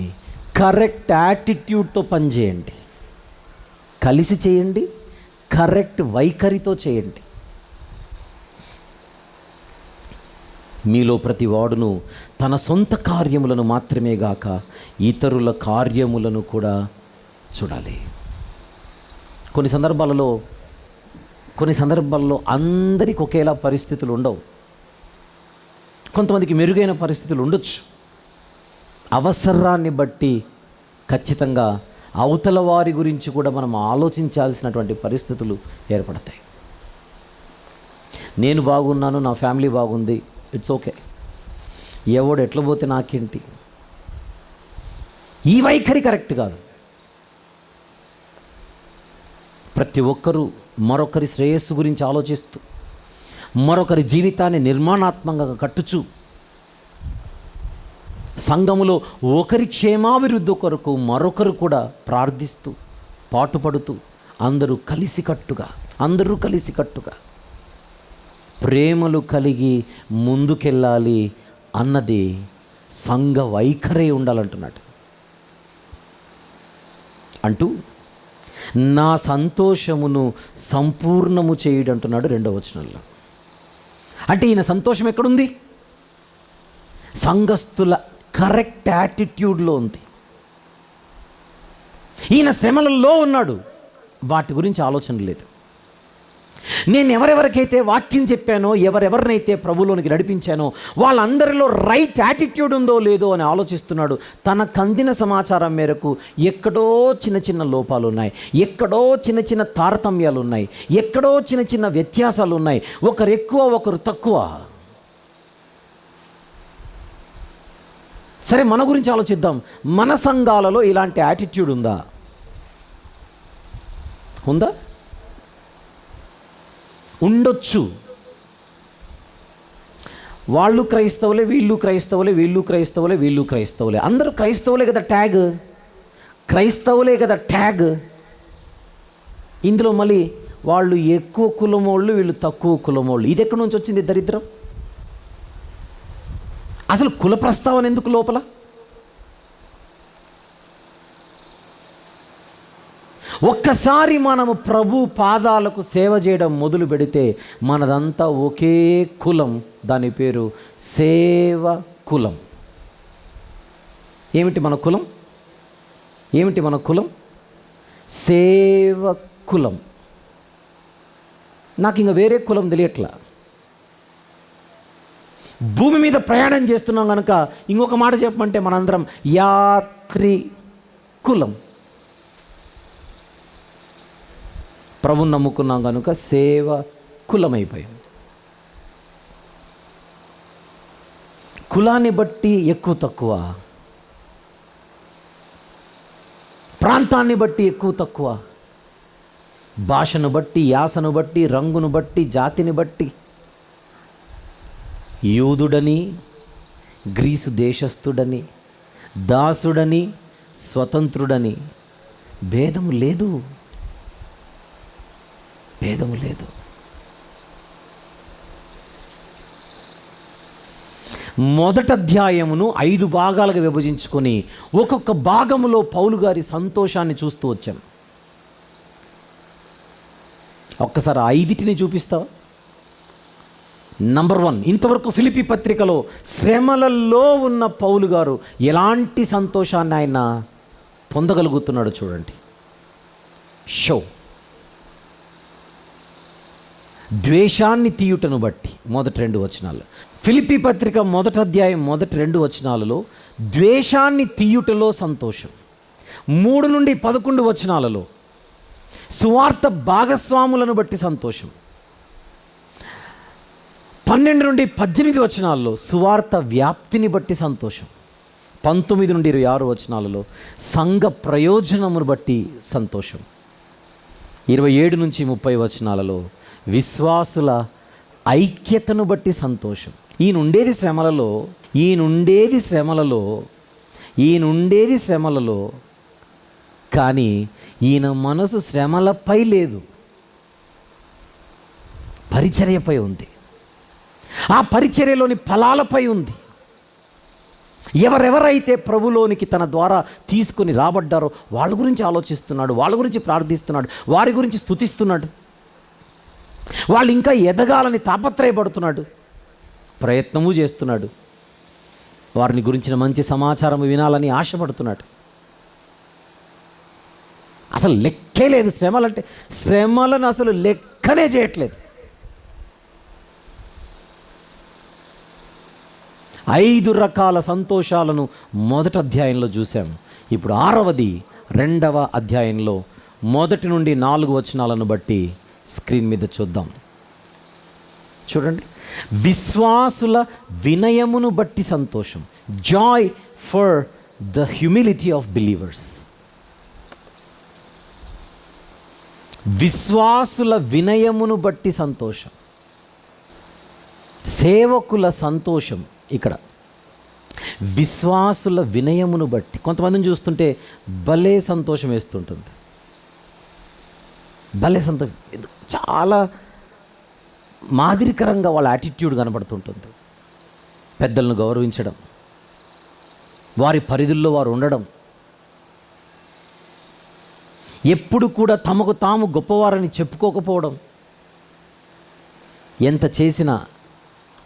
కరెక్ట్ యాటిట్యూడ్తో పనిచేయండి, కలిసి చేయండి, కరెక్ట్ వైఖరితో చేయండి. మీలో ప్రతి వాడును తన సొంత కార్యములను మాత్రమే గాక ఇతరుల కార్యములను కూడా చూడాలి. కొన్ని సందర్భాలలో అందరికీ ఒకేలా పరిస్థితులు ఉండవు. కొంతమందికి మెరుగైన పరిస్థితులు ఉండొచ్చు. అవసరాన్ని బట్టి ఖచ్చితంగా అవతల వారి గురించి కూడా మనం ఆలోచించాల్సినటువంటి పరిస్థితులు ఏర్పడతాయి. నేను బాగున్నాను, నా ఫ్యామిలీ బాగుంది, ఇట్స్ ఓకే, ఎవడు ఎట్లా పోతే నాకేంటి, ఈ వైఖరి కరెక్ట్ కాదు. ప్రతి ఒక్కరూ మరొకరి శ్రేయస్సు గురించి ఆలోచిస్తూ, మరొకరి జీవితాన్ని నిర్మాణాత్మకంగా కట్టుచు, సంఘములో ఒకరి క్షేమాభివృద్ధి కొరకు మరొకరు కూడా ప్రార్థిస్తూ, పాటుపడుతూ, అందరూ కలిసికట్టుగా ప్రేమలు కలిగి ముందుకెళ్ళాలి అన్నది సంఘ వైఖరే ఉండాలంటున్నాడు. అంటూ నా సంతోషమును సంపూర్ణము చేయుడంటున్నాడు 2వ వచనంలో. అంటే ఈయన సంతోషం ఎక్కడుంది? సంఘస్థుల కరెక్ట్ యాటిట్యూడ్లో ఉంది. ఈయన శ్రమలలో ఉన్నాడు, వాటి గురించి ఆలోచన లేదు. నేను ఎవరెవరికైతే వాక్యం చెప్పానో, ఎవరెవరినైతే ప్రభులోనికి నడిపించానో వాళ్ళందరిలో రైట్ యాటిట్యూడ్ ఉందో లేదో అని ఆలోచిస్తున్నాడు. తనకు అందిన సమాచారం మేరకు ఎక్కడో చిన్న చిన్న లోపాలు ఉన్నాయి, ఎక్కడో చిన్న చిన్న తారతమ్యాలు ఉన్నాయి, ఎక్కడో చిన్న చిన్న వ్యత్యాసాలు ఉన్నాయి. ఒకరు ఎక్కువ, ఒకరు తక్కువ. సరే, మన గురించి ఆలోచిద్దాం. మన సంఘాలలో ఇలాంటి యాటిట్యూడ్ ఉందా? ఉండొచ్చు. వాళ్ళు క్రైస్తవులే, వీళ్ళు క్రైస్తవులే, అందరూ క్రైస్తవులే కదా ట్యాగ్. ఇందులో మళ్ళీ వాళ్ళు ఎక్కువ కులమోళ్ళు, వీళ్ళు తక్కువ కులమోళ్ళు. ఇది ఎక్కడి నుంచి వచ్చింది దరిద్రం? అసలు కుల ప్రస్తావన ఎందుకు లోపల? ఒక్కసారి మనము ప్రభు పాదాలకు సేవ చేయడం మొదలు పెడితే మనదంతా ఒకే కులం. దాని పేరు సేవ కులం. ఏమిటి మన కులం? సేవ కులం. నాకు ఇంకా వేరే కులం తెలియట్లా. భూమి మీద ప్రయాణం చేస్తున్నాం కనుక ఇంకొక మాట చెప్పమంటే మనందరం యాత్రి కులం. ప్రభుని నమ్ముకున్నాం కనుక సేవ కులమైపోయాం. కులాన్ని బట్టి ఎక్కువ తక్కువ, ప్రాంతాన్ని బట్టి ఎక్కువ తక్కువ, భాషను బట్టి, యాసను బట్టి, రంగును బట్టి, జాతిని బట్టి, యూదుడని, గ్రీసు దేశస్థుడని, దాసుడని, స్వతంత్రుడని భేదము లేదు. మొదటి అధ్యాయమును 5 భాగాలుగా విభజించుకొని ఒక్కొక్క భాగములో పౌలు గారి సంతోషాన్ని చూస్తూ వచ్చాం. ఒక్కసారి 5టిని చూపిస్తావా? నంబర్ 1, ఇంతవరకు ఫిలిప్పీ పత్రికలో శ్రమలలో ఉన్న పౌలు గారు ఎలాంటి సంతోషాన్ని ఆయన పొందగలుగుతున్నాడో చూడండి. ద్వేషాన్ని తీయుటను బట్టి మొదటి 2 వచనాలు. ఫిలిప్పీ పత్రిక మొదటి అధ్యాయం మొదటి 2 వచనాలలో ద్వేషాన్ని తీయుటలో సంతోషం. 3 నుండి 11 వచనాలలో సువార్త భాగస్వాములను బట్టి సంతోషం. 12 నుండి 18 వచనాల్లో సువార్త వ్యాప్తిని బట్టి సంతోషం. 19 నుండి 26 వచనాలలో సంఘ ప్రయోజనమును బట్టి సంతోషం. 27 నుంచి 30 వచనాలలో విశ్వాసుల ఐక్యతను బట్టి సంతోషం. ఈయనుండేది శ్రమలలో కానీ ఈయన మనసు శ్రమలపై లేదు, పరిచర్యపై ఉంది. ఆ పరిచర్యలోని ఫలాలపై ఉంది. ఎవరెవరైతే ప్రభులోనికి తన ద్వారా తీసుకొని రాబడ్డారో వాళ్ళ గురించి ఆలోచిస్తున్నాడు, వాళ్ళ గురించి ప్రార్థిస్తున్నాడు, వారి గురించి స్తుతిస్తున్నాడు. వాళ్ళు ఇంకా ఎదగాలని తాపత్రయపడుతున్నాడు, ప్రయత్నము చేస్తున్నాడు. వారిని గురించిన మంచి సమాచారం వినాలని ఆశపడుతున్నాడు. అసలు లెక్కే లేదు శ్రమలను అసలు లెక్కనే చేయట్లేదు. 5 రకాల సంతోషాలను మొదటి అధ్యాయంలో చూసాం. ఇప్పుడు 6వది 2వ అధ్యాయంలో 1 నుండి 4 వచనాలను బట్టి స్క్రీన్ మీద చూద్దాం. చూడండి. విశ్వాసుల వినయమును బట్టి సంతోషం. Joy for the humility of believers. విశ్వాసుల వినయమును బట్టి సంతోషం. సేవకుల సంతోషం ఇక్కడ విశ్వాసుల వినయమును బట్టి. కొంతమందిని చూస్తుంటే భలే సంతోషం వేస్తుంటుంది. భలే చాలా మాదిరికరంగా వాళ్ళ యాటిట్యూడ్ కనబడుతుంటుంది. పెద్దలను గౌరవించడం, వారి పరిధుల్లో వారు ఉండడం, ఎప్పుడు కూడా తమకు తాము గొప్పవారని చెప్పుకోకపోవడం, ఎంత చేసినా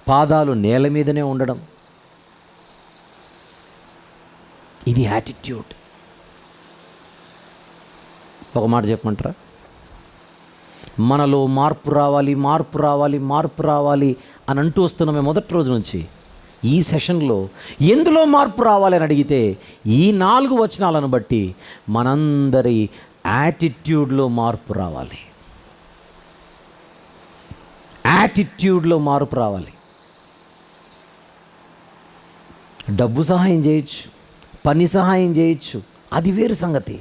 పాదాలు నేల మీదనే ఉండడం, ఇది యాటిట్యూడ్. ఒక మాట చెప్పమంటారా? మనలో మార్పు రావాలి, మార్పు రావాలి, మార్పు రావాలి అని అంటూ వస్తున్నామే మొదటి రోజు నుంచి. ఈ సెషన్లో ఎందులో మార్పు రావాలి అని అడిగితే ఈ 4 వచనాలను బట్టి మనందరి యాటిట్యూడ్లో మార్పు రావాలి. యాటిట్యూడ్లో మార్పు రావాలి. డబ్బు సహాయం చేయొచ్చు, పని సహాయం చేయొచ్చు, అది వేరు సంగతి.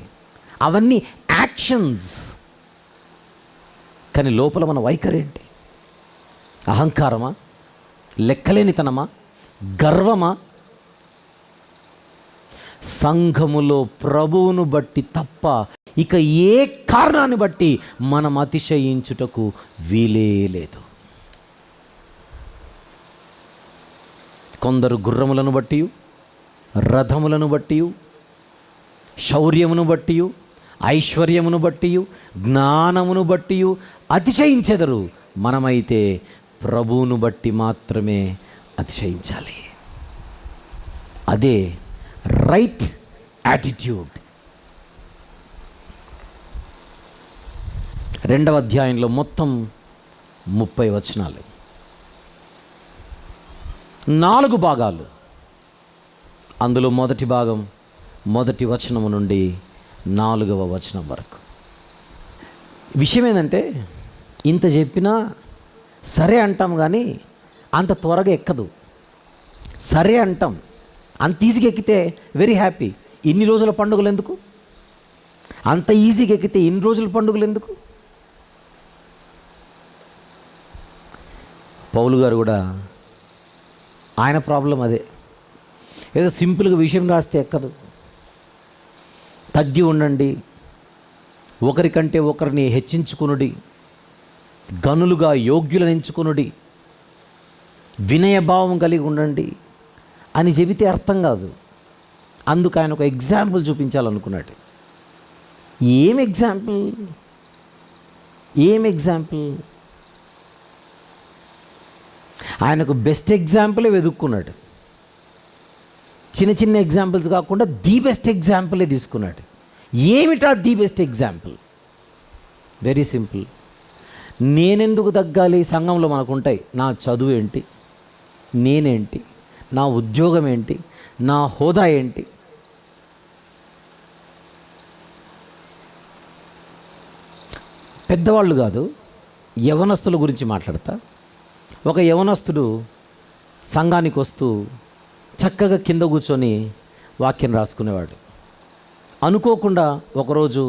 అవన్నీ యాక్షన్స్. కానీ లోపల మన వైఖరి ఏంటి? అహంకారమా, లెక్కలేనితనమా, గర్వమా? సంఘములో ప్రభువును బట్టి తప్ప ఇక ఏ కారణాన్ని బట్టి మనం అతిశయించుటకు వీలే లేదు. కొందరు గుర్రములను బట్టి, రథములను బట్టి, శౌర్యమును బట్టి, ఐశ్వర్యమును బట్టి, జ్ఞానమును బట్టి అతిశయించెదరు. మనమైతే ప్రభువును బట్టి మాత్రమే అతిశయించాలి. అదే రైట్ యాటిట్యూడ్. 2వ అధ్యాయంలో మొత్తం 30 వచనాలు, 4 భాగాలు. అందులో మొదటి భాగం 1వ వచనము నుండి 4వ వచనం వరకు. విషయం ఏంటంటే, ఇంత చెప్పినా సరే అంటాం కానీ అంత త్వరగా ఎక్కదు. సరే అంటాం, అంత ఈజీగా ఎక్కితే వెరీ హ్యాపీ. ఇన్ని రోజుల పండుగలు ఎందుకు? అంత ఈజీగా ఎక్కితే ఇన్ని రోజుల పండుగలు ఎందుకు? పౌలు గారు కూడా ఆయన ప్రాబ్లం అదే. ఏదో సింపుల్గా విషయం రాస్తే ఎక్కదు. తగ్గి ఉండండి, ఒకరికంటే ఒకరిని హెచ్చించుకునుడి, గనులుగా యోగ్యులను ఎంచుకునుడి, వినయభావం కలిగి ఉండండి అని చెబితే అర్థం కాదు. అందుకు ఆయన ఒక ఎగ్జాంపుల్ చూపించాలనుకున్నాడు. ఏం ఎగ్జాంపుల్? ఆయనకు బెస్ట్ ఎగ్జాంపులే వెతుక్కున్నాడు. చిన్న చిన్న ఎగ్జాంపుల్స్ కాకుండా ది బెస్ట్ ఎగ్జాంపులే తీసుకున్నాడు. ఏమిటా the best example? Very simple. నేనెందుకు తగ్గాలి? సంఘంలో మనకు ఉంటాయి. నా చదువు ఏంటి, నేనేంటి, నా ఉద్యోగం ఏంటి, నా హోదా ఏంటి? పెద్దవాళ్ళు కాదు, యవనస్తుల గురించి మాట్లాడతా. ఒక యవనస్తుడు సంఘానికి వస్తూ చక్కగా కింద కూర్చొని వాక్యం రాసుకునేవాడు. అనుకోకుండా ఒకరోజు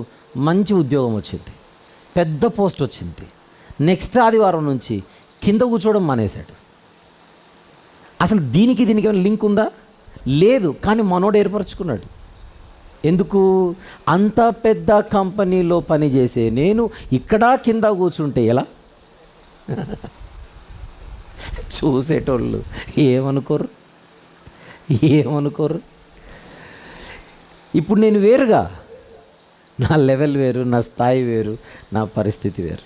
మంచి ఉద్యోగం వచ్చింది, పెద్ద పోస్ట్ వచ్చింది. నెక్స్ట్ ఆదివారం నుంచి కింద కూర్చోవడం మానేశాడు. అసలు దీనికి ఏమైనా లింక్ ఉందా? లేదు. కానీ మనోడు ఏర్పరచుకున్నాడు. ఎందుకు? అంత పెద్ద కంపెనీలో పనిచేసే నేను ఇక్కడ కింద కూర్చుంటే ఎలా? చూసేటోళ్ళు ఏమనుకోరు? ఇప్పుడు నేను వేరుగా, నా లెవెల్ వేరు, నా స్థాయి వేరు, నా పరిస్థితి వేరు.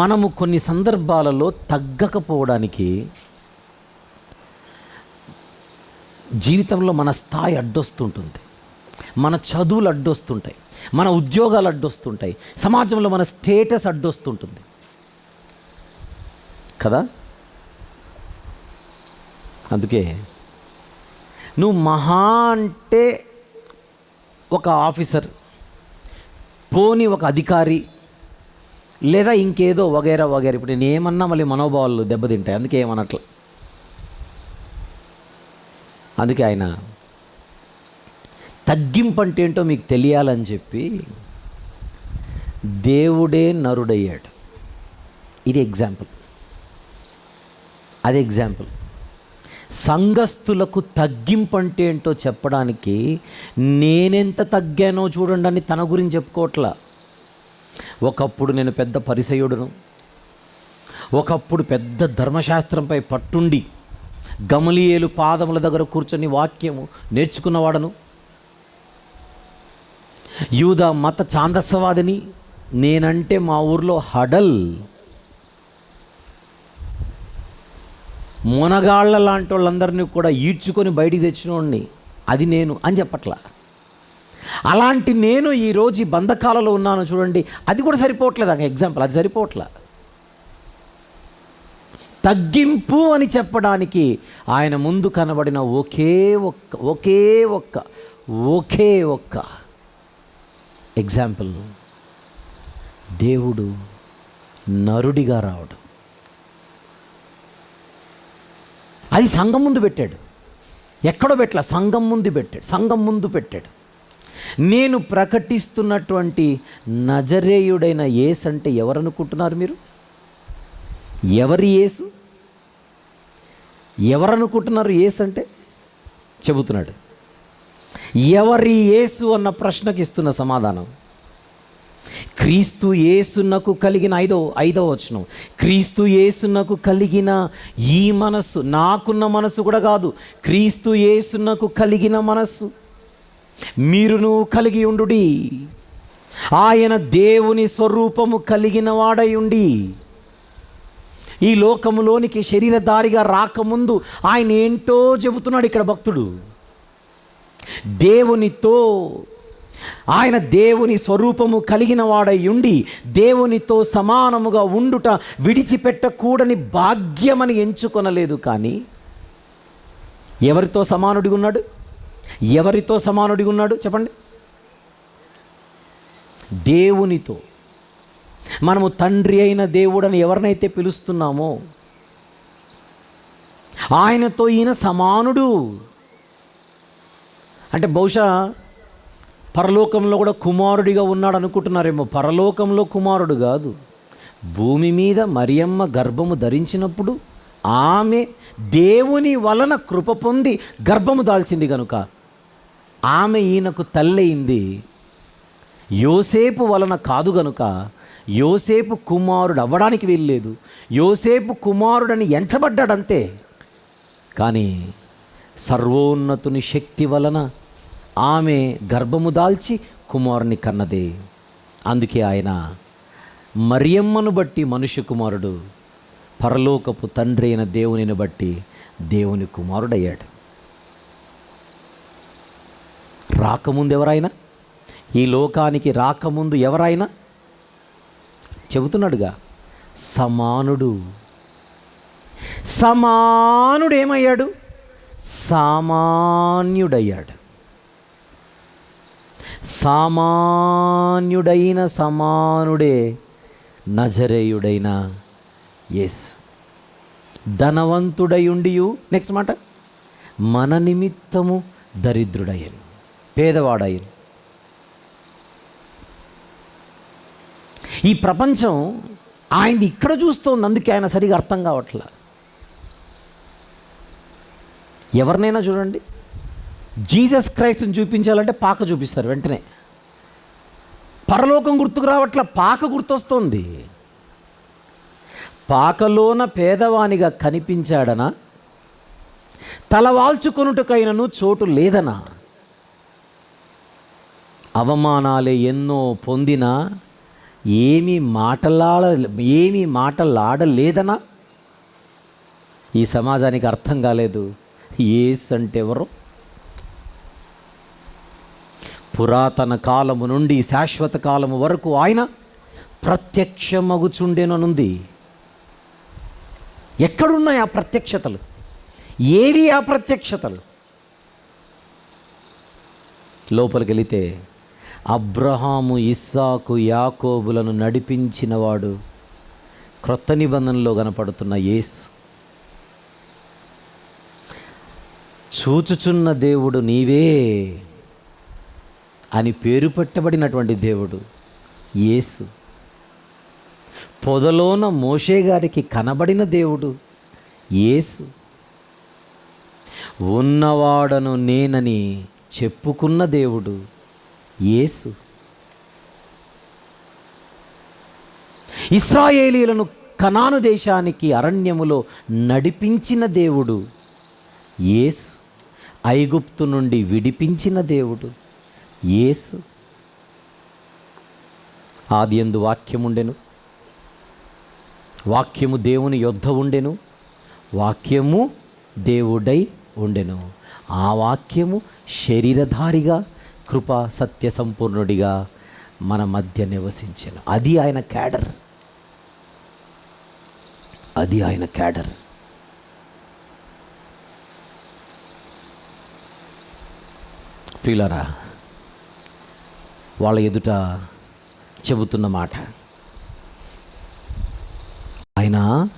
మనము కొన్ని సందర్భాలలో తగ్గకపోవడానికి జీవితంలో మన స్థాయి అడ్డొస్తుంటుంది, మన చదువులు అడ్డొస్తుంటాయి, మన ఉద్యోగాలు అడ్డొస్తుంటాయి, సమాజంలో మన స్టేటస్ అడ్డొస్తుంటుంది కదా. అందుకే నువ్వు మహా అంటే ఒక ఆఫీసర్, పోని ఒక అధికారి, లేదా ఇంకేదో వగైరా. ఇప్పుడు నేను ఏమన్నా మళ్ళీ మనోభావాలు దెబ్బతింటాయి. అందుకే ఏమన్నట్లు. అందుకే ఆయన తగ్గింపు అంటే ఏంటో మీకు తెలియాలని చెప్పి దేవుడే నరుడయ్యాడు. ఇది ఎగ్జాంపుల్. అది ఎగ్జాంపుల్. సంఘస్థులకు తగ్గింపు అంటే ఏంటో చెప్పడానికి నేనెంత తగ్గానో చూడండి అని తన గురించి చెప్పుకోవట్లా. ఒకప్పుడు నేను పెద్ద పరిసయ్యుడును, ఒకప్పుడు పెద్ద ధర్మశాస్త్రంపై పట్టుండి గమలీయేలు పాదముల దగ్గర కూర్చొని వాక్యము నేర్చుకున్నవాడను, యూదా మత ఛాందస్సవాదిని, నేనంటే మా ఊర్లో హడల్, మునగాళ్ళ లాంటి వాళ్ళందరినీ కూడా ఈడ్చుకొని బయటికి తెచ్చినోడిని, అది నేను అని చెప్పట్లా. అలాంటి నేను ఈరోజు ఈ బంధకాలలో ఉన్నాను చూడండి, అది కూడా సరిపోవట్లేదు. ఒక ఎగ్జాంపుల్, అది సరిపోవట్లే. తగ్గింపు అని చెప్పడానికి ఆయన ముందు కనబడిన ఒకే ఒక్క ఎగ్జాంపుల్, దేవుడు నరుడిగా రావడం. అది సంఘం ముందు పెట్టాడు, ఎక్కడో పెట్టలా, సంఘం ముందు పెట్టాడు. నేను ప్రకటిస్తున్నటువంటి నజరేయుడైన యేసు అంటే ఎవరనుకుంటున్నారు మీరు? ఎవరి యేసు? ఎవరనుకుంటున్నారు యేసు అంటే? చెబుతున్నాడు. ఎవరి యేసు అన్న ప్రశ్నకి ఇస్తున్న సమాధానం, క్రీస్తు యేసునకు కలిగిన ఐదవ వచనం, క్రీస్తు యేసునకు కలిగిన ఈ మనస్సు, నాకున్న మనస్సు కూడా కాదు, క్రీస్తు యేసునకు కలిగిన మనస్సు మీరును కలిగి ఉండుడి. ఆయన దేవుని స్వరూపము కలిగిన వాడై ఉండి ఈ లోకములోనికి శరీరధారిగా రాకముందు ఆయన ఏంటో చెబుతున్నాడు ఇక్కడ భక్తుడు. దేవునితో, ఆయన దేవుని స్వరూపము కలిగిన వాడై ఉండి దేవునితో సమానముగా ఉండుట విడిచిపెట్టకూడని భాగ్యమని ఎంచుకొనలేదు. కానీ ఎవరితో సమానుడిగా ఉన్నాడు? ఎవరితో సమానుడిగా ఉన్నాడు చెప్పండి? దేవునితో. మనము తండ్రి అయిన దేవుడని ఎవరినైతే పిలుస్తున్నామో ఆయనతో ఈయన సమానుడు. అంటే బహుశా పరలోకంలో కూడా కుమారుడిగా ఉన్నాడు అనుకుంటున్నారేమో. పరలోకంలో కుమారుడు కాదు, భూమి మీద మరియమ్మ గర్భము ధరించినప్పుడు ఆమె దేవుని వలన కృప పొంది గర్భము దాల్చింది కనుక ఆమె ఈయనకు తల్లయింది. యోసేపు వలన కాదు గనుక యోసేపు కుమారుడు అవ్వడానికి వీల్లేదు. యోసేపు కుమారుడని ఎంచబడ్డాడంతే. కానీ సర్వోన్నతుని శక్తి వలన ఆమె గర్భము దాల్చి కుమారుని కన్నదే. అందుకే ఆయన మరియమ్మను బట్టి మనుష్య కుమారుడు, పరలోకపు తండ్రి అయిన దేవునిని బట్టి దేవుని కుమారుడయ్యాడు. రాకముందు ఎవరైనా, ఈ లోకానికి రాకముందు ఎవరైనా చెబుతున్నాడుగా, సమానుడు ఏమయ్యాడు? సామాన్యుడయ్యాడు. సామాన్యుడైన సమానుడే నజరేయుడైన యేసు. ధనవంతుడై ఉండియు, నెక్స్ట్ మాట, మన నిమిత్తము దరిద్రుడయ్యను, పేదవాడయ్యను. ఈ ప్రపంచం ఆయనది ఇక్కడ చూస్తోంది, అందుకే ఆయన సరిగా అర్థం కావట్లా. ఎవరినైనా చూడండి, జీసస్ క్రైస్ట్ని చూపించాలంటే పాక చూపిస్తారు వెంటనే. పరలోకం గుర్తుకు రావట్లా, పాక గుర్తొస్తుంది. పాకలోన పేదవానిగా కనిపించాడనా, తలవాల్చుకొనుటకైనను చోటు లేదనా, అవమానాలే ఎన్నో పొందినా ఏమీ మాటలాడలేదనా. ఈ సమాజానికి అర్థం కాలేదు యేసు అంటే ఎవరో. పురాతన కాలము నుండి శాశ్వత కాలము వరకు ఆయన ప్రత్యక్షమగుచుండెననుంది. ఎక్కడున్నాయి ఆ ప్రత్యక్షతలు? ఏవి ఆ ప్రత్యక్షతలు? లోపలికి వెళితే అబ్రహాము, ఇస్సాకు, యాకోబులను నడిపించినవాడు, క్రొత్త నిబంధనలో కనపడుతున్న యేసు. చూచుచున్న దేవుడు నీవే అని పేరు పెట్టబడినటువంటి దేవుడు యేసు. పొదలోన మోషే గారికి కనబడిన దేవుడు యేసు. ఉన్నవాడను నేనని చెప్పుకున్న దేవుడు యేసు. ఇశ్రాయేలీయులను కనాను దేశానికి అరణ్యములో నడిపించిన దేవుడు యేసు. ఐగుప్తు నుండి విడిపించిన దేవుడు యేసు. ఆదియందు వాక్యముండెను, వాక్యము దేవుని యొద్ద ఉండెను, వాక్యము దేవుడై ఉండెను. ఆ వాక్యము శరీరధారిగా కృపా సత్య సంపూర్ణుడిగా మన మధ్య నివసించెను. అది ఆయన క్యాడర్, అది ఆయన క్యాడర్. ప్రియులారా, వాళ్ళ ఎదుట చెబుతున్న మాట, ఆయన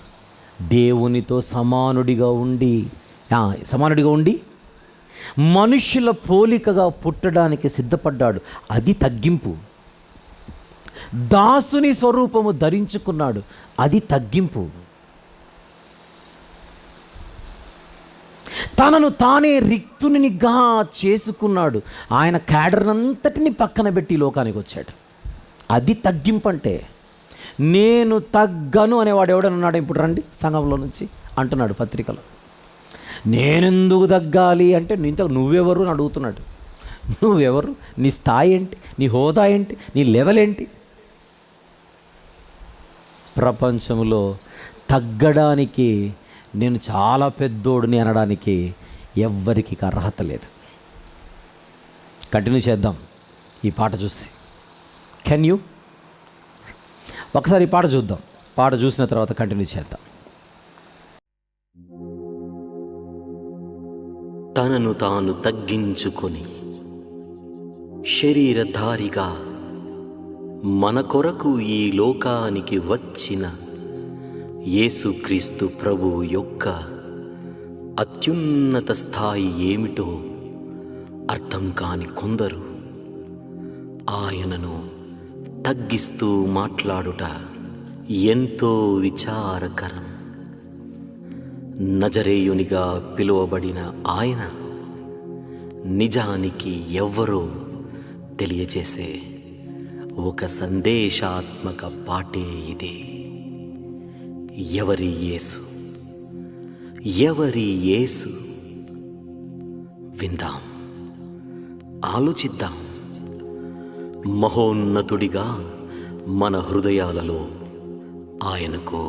దేవునితో సమానుడిగా ఉండి మనుష్యుల పోలికగా పుట్టడానికి సిద్ధపడ్డాడు. అది తగ్గింపు. దాసుని స్వరూపము ధరించుకున్నాడు. అది తగ్గింపు. తనను తానే రిక్తునిగా చేసుకున్నాడు. ఆయన క్యాడర్నంతటిని పక్కన పెట్టి లోకానికి వచ్చాడు. అది తగ్గింపు. అంటే నేను తగ్గను అనేవాడు ఎవడన్నాడు? ఇప్పుడు రండి సంఘంలో నుంచి అంటున్నాడు పత్రికలో. నేనెందుకు తగ్గాలి అంటే నువ్వెవరు అని అడుగుతున్నాడు. నువ్వెవరు? నీ స్థాయి ఏంటి? నీ హోదా ఏంటి? నీ లెవెల్ ఏంటి? ప్రపంచంలో తగ్గడానికి, నేను చాలా పెద్దోడిని అనడానికి ఎవ్వరికి అర్హత లేదు. కంటిన్యూ చేద్దాం ఈ పాట చూసి. Can you? ఒకసారి ఈ పాట చూద్దాం. పాట చూసిన తర్వాత కంటిన్యూ చేద్దాం. తనను తాను తగ్గించుకొని శరీరధారిగా మన కొరకు ఈ లోకానికి వచ్చిన యేసుక్రీస్తు ప్రభువు యొక్క అత్యున్నత స్థాయి ఏమిటో అర్థం కాని కొందరు ఆయనను తగ్గిస్తూ మాట్లాడుట ఎంతో విచారకరం. నజరేయునిగా పిలువబడిన ఆయన నిజానికి ఎవ్వరో తెలియజేసే ఒక సందేశాత్మక పాటే ఇది. ఎవరి యేసు? ఎవరి యేసు? విందాం, ఆలోచిద్దాం. మహోన్నతుడిగా మన హృదయాలలో ఆయనకు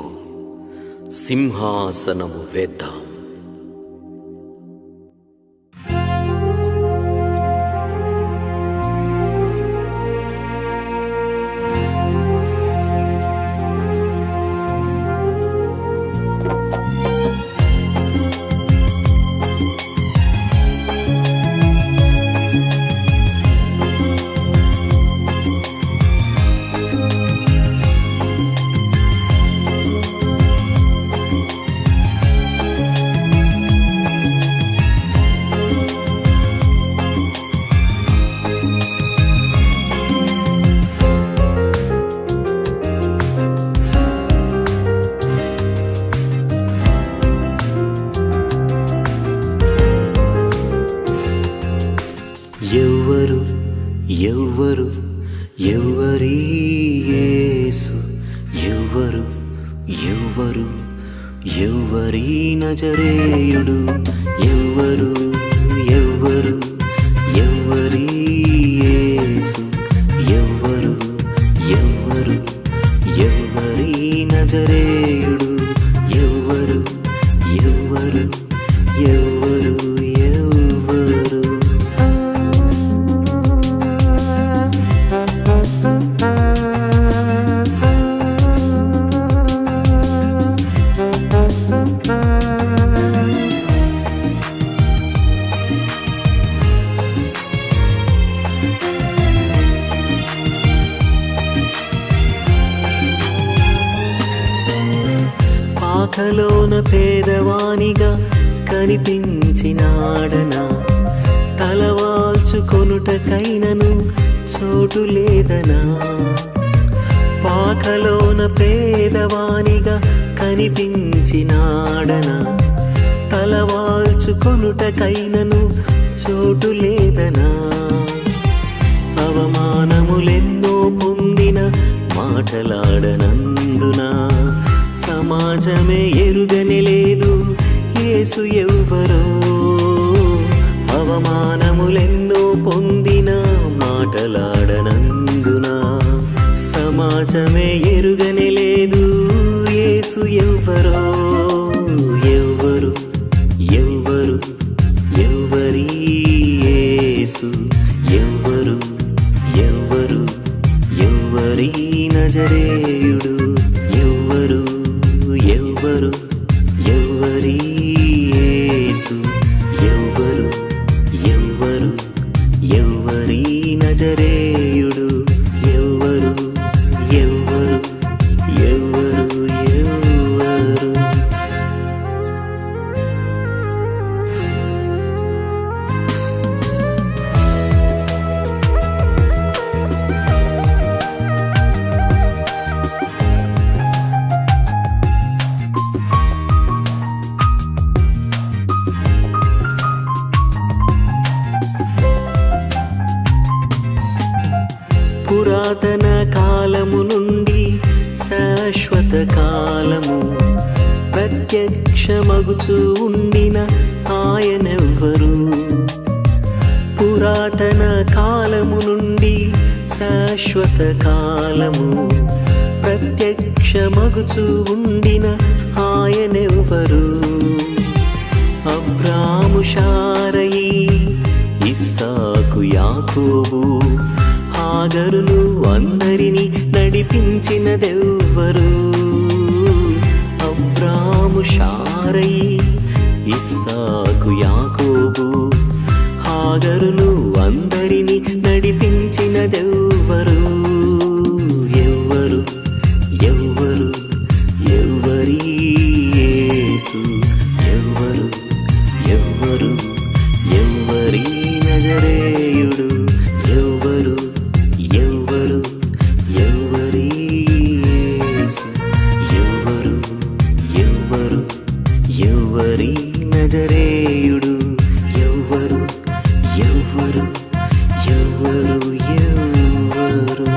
సింహాసనము వేద్దాం. ఎవరి యేసు? ఎవరి నజరేయుడు? ఎవరి యేసు? ఎవరి నజరేయుడు? ఎవరు? పాకలోన పేదవానిగా కనిపించినాడనా? తలవాల్చుకొనుటకైనను చోటు లేదనా? పాకలోన పేదవానిగా కనిపించినాడనా? తలవాల్చుకొనుటకైనను చోటు లేదనా? అవమానములెన్నో పొందిన మాటలాడనందున సమాజమే ఎరుగనే లేదు యేసు ఎవ్వరో. అవమానములెన్నో పొందిన మాటలాడనందున సమాజమే ఎరుగనే లేదు యేసు ఎవ్వరో. ఎవ్వరు ఎవ్వరు ఎవ్వరి యేసు ఎవ్వరు ఎవ్వరు ఎవ్వరి నజరేయుడు ఎవ్వరు ఎవ్వరు ఎవ్వరి యేసు ఎవ్వరు ఎవ్వరు ఎవ్వరి నజరేయుడు ఎవ్వరు ఎవ్వరు ఎవ్వరు ఎవ్వరు. పురాతన కాలము నుండి శాశ్వత కాలము ప్రత్యక్షమగుచూ ఉండిన ఆయనెవ్వరు. పురాతన కాలము నుండి శాశ్వత కాలము ప్రత్యక్షమగుచూ ఉండిన ఆయనెవ్వరు. అబ్రాము శారయి ఇస్సాకు యాకోబు హాగరును అందరినీ నడిపించినదెవ్వరు. అబ్రాము శారయి ఇస్సాకు యాకోబు హాగరును అందరినీ నడిపించినదెవ్వరు. ఎవ్వరు ఎవ్వరు ఎవ్వరి యేసు ఎవ్వరు ఎవ్వరు ఎవ్వరి నజరేయుడు ఎవ్వరు ఎవ్వరు ఎవ్వరి యేసు ఎవ్వరు ఎవ్వరు ఎవ్వరి నజరేయుడు ఎవ్వరు ఎవ్వరు ఎవ్వరు ఎవ్వరు.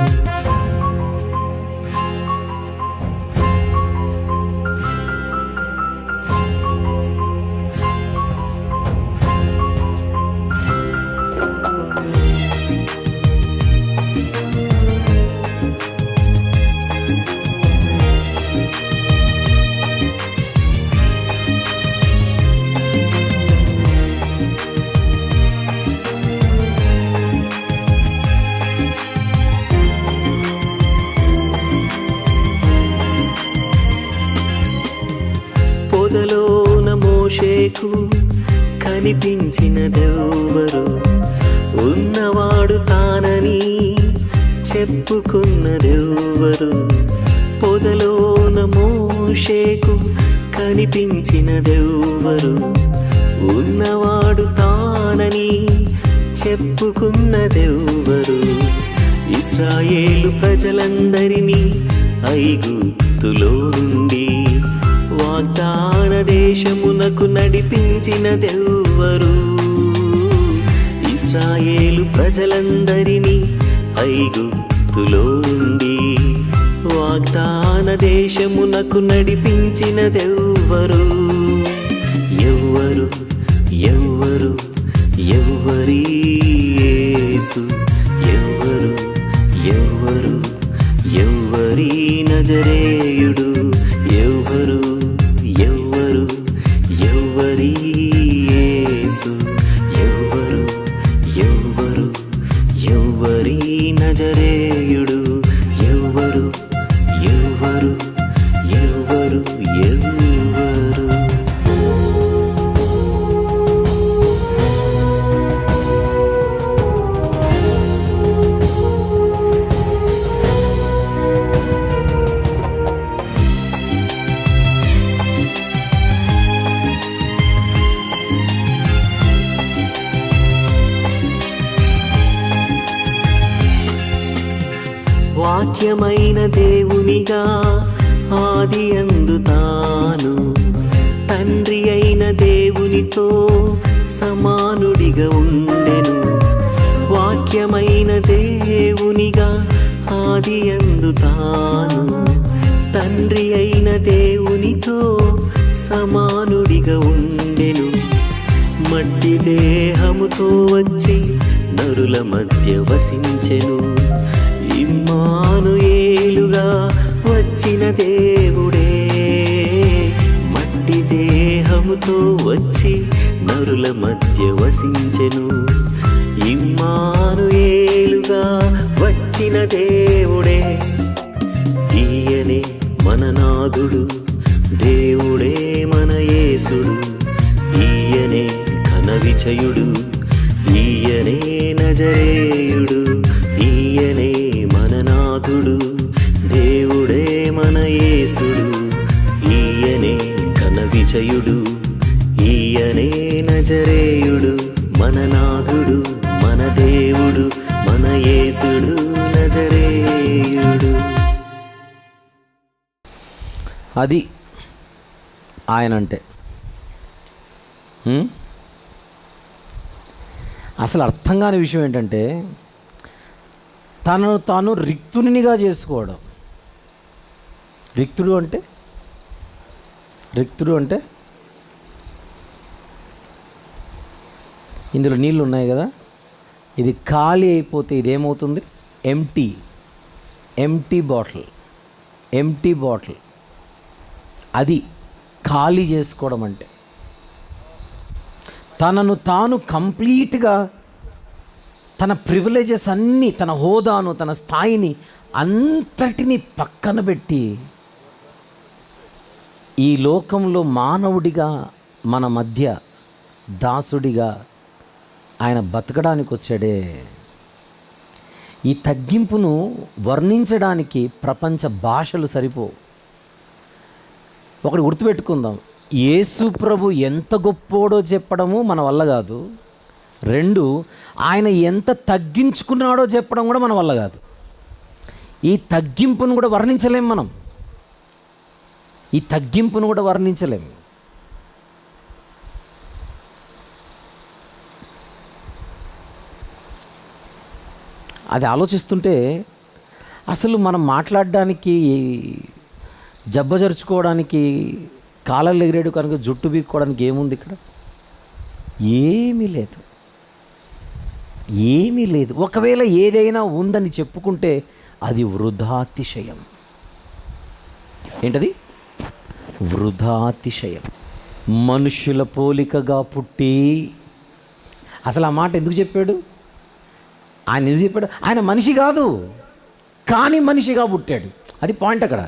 పొదలోన మోషేకు కనిపించినదెవ్వరు. ఉన్నవాడు తానని చెప్పుకున్నదెవ్వరు. పొదలోన మోషేకు కనిపించినదెవ్వరు. ఉన్నవాడు తానని చెప్పుకున్నదెవ్వరు. ఇశ్రాయేలు ప్రజలందరినీ ఐగుప్తులో నుండి వాగ్దాన దేశమునకు నడిపించినదెవ్వరు. ఇశ్రాయేలు ప్రజలందరినీ ఐగుప్తులో నుండి వాగ్దాన దేశమునకు నడిపించినదెవ్వరు. ఎవ్వరు ఎవ్వరు ఎవ్వరి యేసు ఎవ్వరు ఎవ్వరు ఎవ్వరి నజరేయుడు ఎవ్వరు ఎవ్వరు ఎవ్వరి యేసు ఎవ్వరు ఎవ్వరు ఎవ్వరి నజరేయుడు ఎవ్వరు ఎవ్వరు ఎవ్వరు ఎవ్వరు. వాక్యమైన దేవునిగా ఆదియందు తాను తండ్రి అయిన దేవునితో సమానుడిగా ఉండెను. వాక్యమైన దేవునిగా ఆదియందు తాను తండ్రి అయిన దేవునితో దేవునితో సమానుడిగా ఉండెను. మట్టి దేహముతో వచ్చి నరుల మధ్య వసించెను. ఇమ్మానుయేలుగా వచ్చిన దేవుడే మట్టి దేహముతో వచ్చి నరుల మధ్య వసించెను. ఇమ్మానుయేలుగా వచ్చిన దేవుడే, ఈయనే మన నాథుడు, దేవుడే మన యేసుడు. ఈయనే ఘన విజయుడు, ఈయనే నజరేయుడు. ఈయనే మన నాథుడు, దేవుడే మన యేసుడు. ఈయనే ఘన విజయుడు, ఈయనే నజరేయుడు. మన నాథుడు, మన దేవుడు, మన యేసుడు నజరేయుడు. అది ఆయన అంటే. అసలు అర్థం కాని విషయం ఏంటంటే తనను తాను రిక్తునిగా చేసుకోవడం. రిక్తుడు అంటే ఇందులో నీళ్ళు ఉన్నాయి కదా, ఇది ఖాళీ అయిపోతే ఇదేమవుతుంది? Empty bottle. అది ఖాళీ చేసుకోవడం అంటే. తనను తాను కంప్లీట్గా తన ప్రివిలేజెస్ అన్నీ, తన హోదాను, తన స్థాయిని అంతటిని పక్కన పెట్టి ఈ లోకంలో మానవుడిగా మన మధ్య దాసుడిగా ఆయన బతకడానికి వచ్చాడే. ఈ తగ్గింపును వర్ణించడానికి ప్రపంచ భాషలు సరిపో. ఒకటి గుర్తుపెట్టుకుందాం, యేసు ప్రభు ఎంత గొప్పోడో చెప్పడము మన వల్ల కాదు. 2, ఆయన ఎంత తగ్గించుకున్నాడో చెప్పడం కూడా మన వల్ల కాదు. ఈ తగ్గింపును కూడా వర్ణించలేం మనం. అది ఆలోచిస్తుంటే అసలు మనం మాట్లాడడానికి, జబ్బజరుచుకోవడానికి, కాలర్లు ఎగిరేడు కనుక జుట్టు బీక్కోవడానికి ఏముంది ఇక్కడ? ఏమీ లేదు. ఒకవేళ ఏదైనా ఉందని చెప్పుకుంటే అది వృధాతిశయం. ఏంటది? వృధాతిశయం. మనుషుల పోలికగా పుట్టి, అసలు ఆ మాట ఎందుకు చెప్పాడు? ఆయన మనిషి కాదు, కానీ మనిషిగా పుట్టాడు. అది పాయింట్ అక్కడ.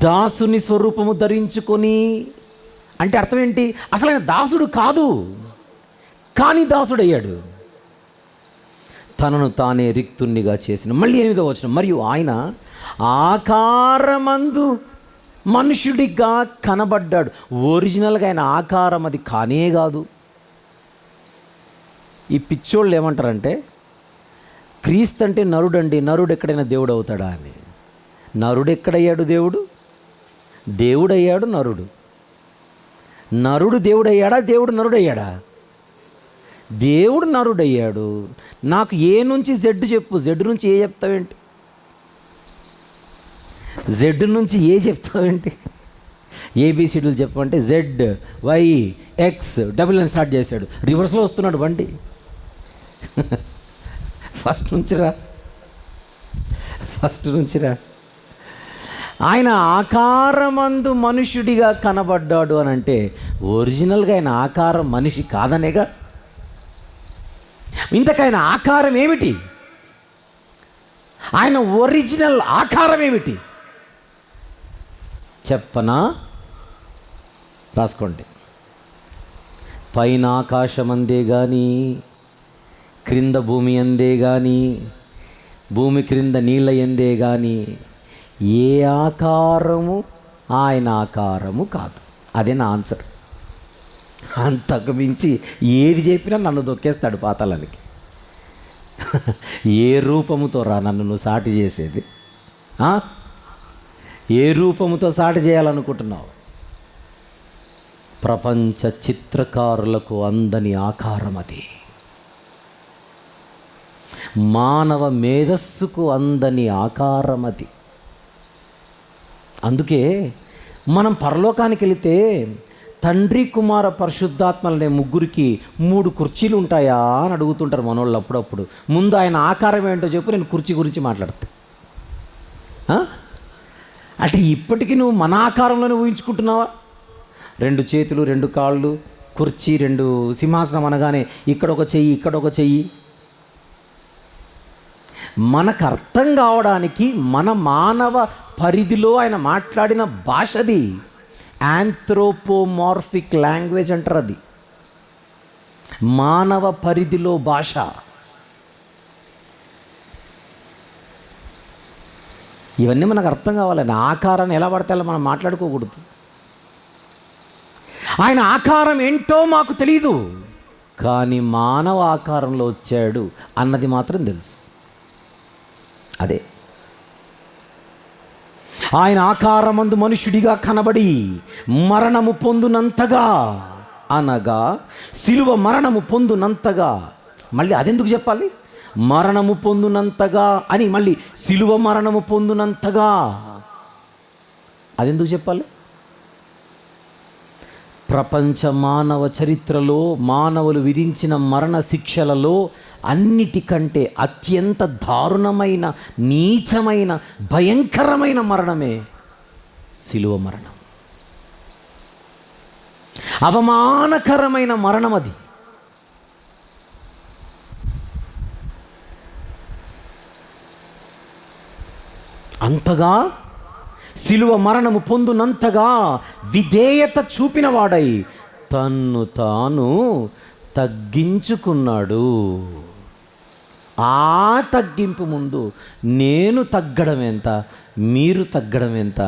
దాసుని స్వరూపము ధరించుకొని అంటే అర్థం ఏంటి? అసలు ఆయన దాసుడు కాదు, కానీ దాసుడయ్యాడు. తనను తానే రిక్తునిగా చేసిన. మళ్ళీ 8వ వచనం, మరియు ఆయన ఆకారమందు మనుషుడిగా కనబడ్డాడు. ఒరిజినల్గా ఆయన ఆకారం అది కానే కాదు. ఈ పిచ్చోళ్ళు ఏమంటారంటే క్రీస్తు అంటే నరుడండి, నరుడు ఎక్కడైనా దేవుడు అవుతాడా అని. నరుడు ఎక్కడయ్యాడు? దేవుడయ్యాడు నరుడు. నరుడు దేవుడయ్యాడా? దేవుడు నరుడయ్యాడా? దేవుడు నరుడయ్యాడు. నాకు ఏ నుంచి జెడ్ చెప్పు, జెడ్ నుంచి ఏ చెప్తావేంటి? జెడ్ నుంచి ఏ చెప్తావేంటి? ఏబిసిడీలు చెప్పమంటే జెడ్ వై ఎక్స్ డబుల్ అని స్టార్ట్ చేశాడు. రివర్స్లో వస్తున్నాడు బండి. ఫస్ట్ నుంచి రా. ఆయన ఆకారమందు మనుష్యుడిగా కనబడ్డాడు అని అంటే ఒరిజినల్గా ఆయన ఆకారం మనిషి కాదనేగా. ఇంతకైన ఆకారం ఏమిటి? ఆయన ఒరిజినల్ ఆకారం ఏమిటి చెప్పనా? రాసుకోండి. పైన ఆకాశం అందే కానీ, క్రింద భూమి అందే కానీ, భూమి క్రింద నీళ్ళ ఎందే కానీ ఏ ఆకారము ఆయన ఆకారము కాదు. అదే నా ఆన్సర్. అంతకు మించి ఏది చెప్పినా నన్ను దొక్కేస్తాడు పాతాళానికి. ఏ రూపముతో రా నన్ను నువ్వు సాటి చేసేది? ఏ రూపముతో సాటి చేయాలనుకుంటున్నావు? ప్రపంచ చిత్రకారులకు అందని ఆకారం అది. మానవ మేధస్సుకు అందని ఆకారం అది. అందుకే మనం పరలోకానికి వెళితే తండ్రి కుమార పరిశుద్ధాత్మలనే ముగ్గురికి 3 కుర్చీలు ఉంటాయా అని అడుగుతుంటారు మనోళ్ళు అప్పుడప్పుడు. ముందు ఆయన ఆకారం ఏంటో చెప్పు, నేను కుర్చీ గురించి మాట్లాడతా. అంటే ఇప్పటికీ నువ్వు మన ఆకారంలోనే ఊహించుకుంటున్నావా? 2 చేతులు, 2 కాళ్ళు, కుర్చీ, 2 సింహాసనం అనగానే ఇక్కడ ఒక చెయ్యి, ఇక్కడ ఒక చెయ్యి. మనకు అర్థం కావడానికి మన మానవ పరిధిలో ఆయన మాట్లాడిన భాషది ఆంథ్రోపోమార్ఫిక్ లాంగ్వేజ్ అంటారు. అది మానవ పరిధిలో భాష. ఇవన్నీ మనకు అర్థం కావాలని ఆకారాన్ని ఎలా పడితే అలా మనం మాట్లాడుకోకూడదు. ఆయన ఆకారం ఏంటో మాకు తెలీదు, కానీ మానవ ఆకారంలో వచ్చాడు అన్నది మాత్రం తెలుసు. అదే ఆయన ఆకారమందు మనుషుడిగా కనబడి మరణము పొందునంతగా, అనగా సిలువ మరణము పొందునంతగా. మళ్ళీ అదెందుకు చెప్పాలి? మరణము పొందునంతగా అని మళ్ళీ సిలువ మరణము పొందునంతగా అదెందుకు చెప్పాలి? ప్రపంచ మానవ చరిత్రలో మానవులు విధించిన మరణ శిక్షలలో అన్నిటికంటే అత్యంత దారుణమైన, నీచమైన, భయంకరమైన మరణమే సిలువ మరణం. అవమానకరమైన మరణం అది. అంతగా సిలువ మరణము పొందునంతగా విధేయత చూపిన వాడై తన్ను తాను తగ్గించుకున్నాడు. ఆ తగ్గింపు ముందు నేను తగ్గడం ఎంత, మీరు తగ్గడం ఎంత,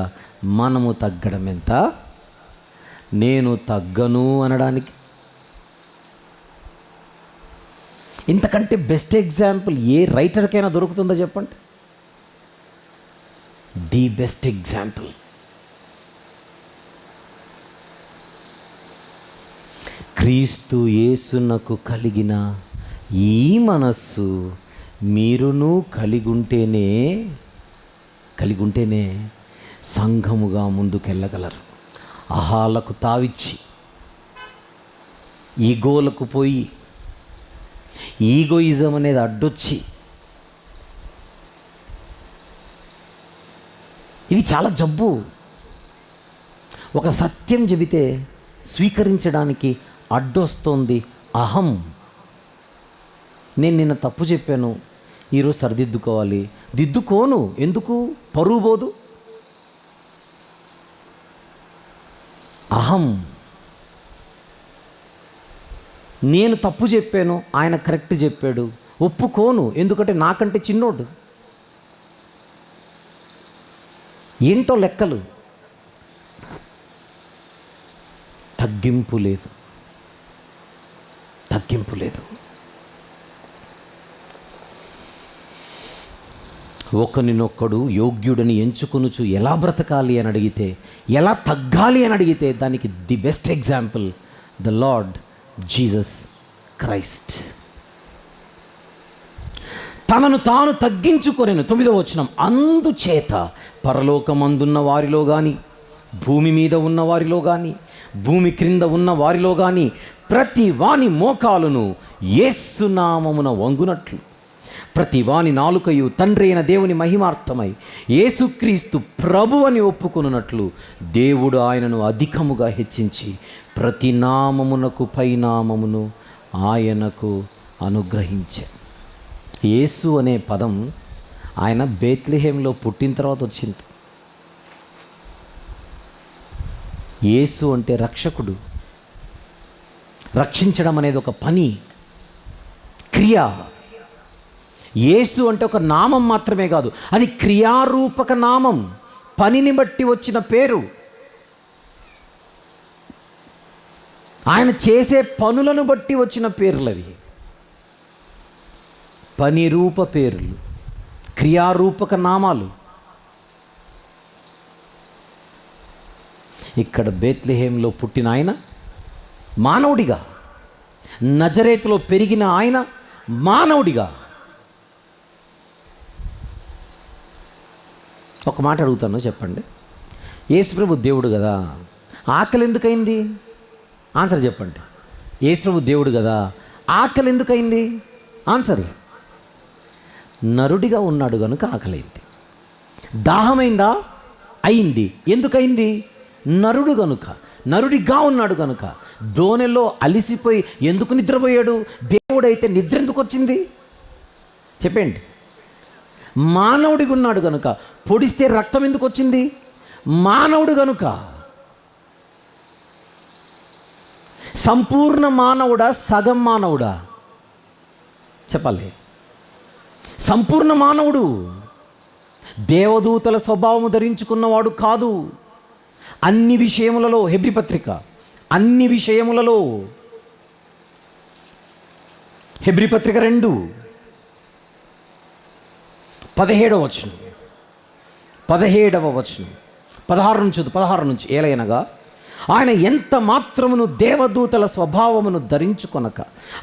మనము తగ్గడం ఎంత? నేను తగ్గను అనడానికి ఇంతకంటే బెస్ట్ ఎగ్జాంపుల్ ఏ రైటర్కైనా దొరుకుతుందో చెప్పండి? The best example. క్రీస్తు యేసునకు కలిగిన ఈ మనస్సు మీరును కలిగుంటేనే సంఘముగా ముందుకెళ్ళగలరు. అహాలకు తావిచ్చి, ఈగోలకు పోయి, ఈగోయిజం అనేది అడ్డొచ్చి, ఇది చాలా జబ్బు. ఒక సత్యం చెబితే స్వీకరించడానికి అడ్డొస్తోంది అహం. నేను నిన్న తప్పు చెప్పాను, ఈరోజు సరిదిద్దుకోవాలి. దిద్దుకోను, ఎందుకు? పరువు పోదు. అహం. నేను తప్పు చెప్పాను, ఆయన కరెక్ట్ చెప్పాడు, ఒప్పుకోను, ఎందుకంటే నాకంటే చిన్నోడు. ఏంటో లెక్కలు. తగ్గింపు లేదు. ఒకరినొక్కడు యోగ్యుడని ఎంచుకొనుచు ఎలా బ్రతకాలి అని అడిగితే, ఎలా తగ్గాలి అని అడిగితే, దానికి the best example the lord Jesus Christ. తనను తాను తగ్గించుకొనెను. 9వ వచనం, అందుచేత పరలోకమందున్న వారిలో కానీ, భూమి మీద ఉన్న వారిలో కానీ, భూమి క్రింద ఉన్న వారిలో కానీ ప్రతి వాని మోకాలును యేసు నామమున వంగునట్లు, ప్రతి వాని నాలుకయు తండ్రి అయిన దేవుని మహిమార్థమై యేసుక్రీస్తు ప్రభు అని ఒప్పుకొనున్నట్లు దేవుడు ఆయనను అధికముగా హెచ్చించి ప్రతి నామమునకు పైనామమును ఆయనకు అనుగ్రహించాడు. యేసు అనే పదం ఆయన బేత్లెహేంలో పుట్టిన తర్వాత వచ్చింది. యేసు అంటే రక్షకుడు. రక్షించడం అనేది ఒక పని, క్రియ. యేసు అంటే ఒక నామం మాత్రమే కాదు, అది క్రియారూపక నామం, పనిని బట్టి వచ్చిన పేరు. ఆయన చేసే పనులను బట్టి వచ్చిన పేర్లు అవి. పని రూప పేర్లు, క్రియారూపక నామాలు. ఇక్కడ బేత్లెహేంలో పుట్టిన ఆయన మానవుడిగా, నజరేతులో పెరిగిన ఆయన మానవుడిగా. ఒక మాట అడుగుతాను, చెప్పండి. యేసుప్రభు దేవుడు కదా, ఆకలి ఎందుకైంది? ఆన్సర్ చెప్పండి. యేసుప్రభు దేవుడు కదా, ఆకలి ఎందుకైంది? ఆన్సర్. నరుడిగా ఉన్నాడు కనుక ఆకలైంది. దాహమైందా? అయింది. ఎందుకైంది? నరుడు కనుక, నరుడిగా ఉన్నాడు కనుక. దోణిలో అలిసిపోయి ఎందుకు నిద్రపోయాడు? దేవుడైతే నిద్ర ఎందుకు వచ్చింది చెప్పండి? మానవుడిగా ఉన్నాడు కనుక. పొడిస్తే రక్తం ఎందుకు వచ్చింది? మానవుడు కనుక. సంపూర్ణ మానవుడా, సగం మానవుడా చెప్పాలి? సంపూర్ణ మానవుడు. దేవదూతల స్వభావము ధరించుకున్నవాడు కాదు. అన్ని విషయములలో, హెబ్రీ పత్రిక అన్ని విషయములలో, హెబ్రీ పత్రిక 2:17 వచనం, 17వ వచనం, 16 నుంచి ఏలైనగా ఆయన ఎంత మాత్రమును దేవదూతల స్వభావమును ధరించుకొనక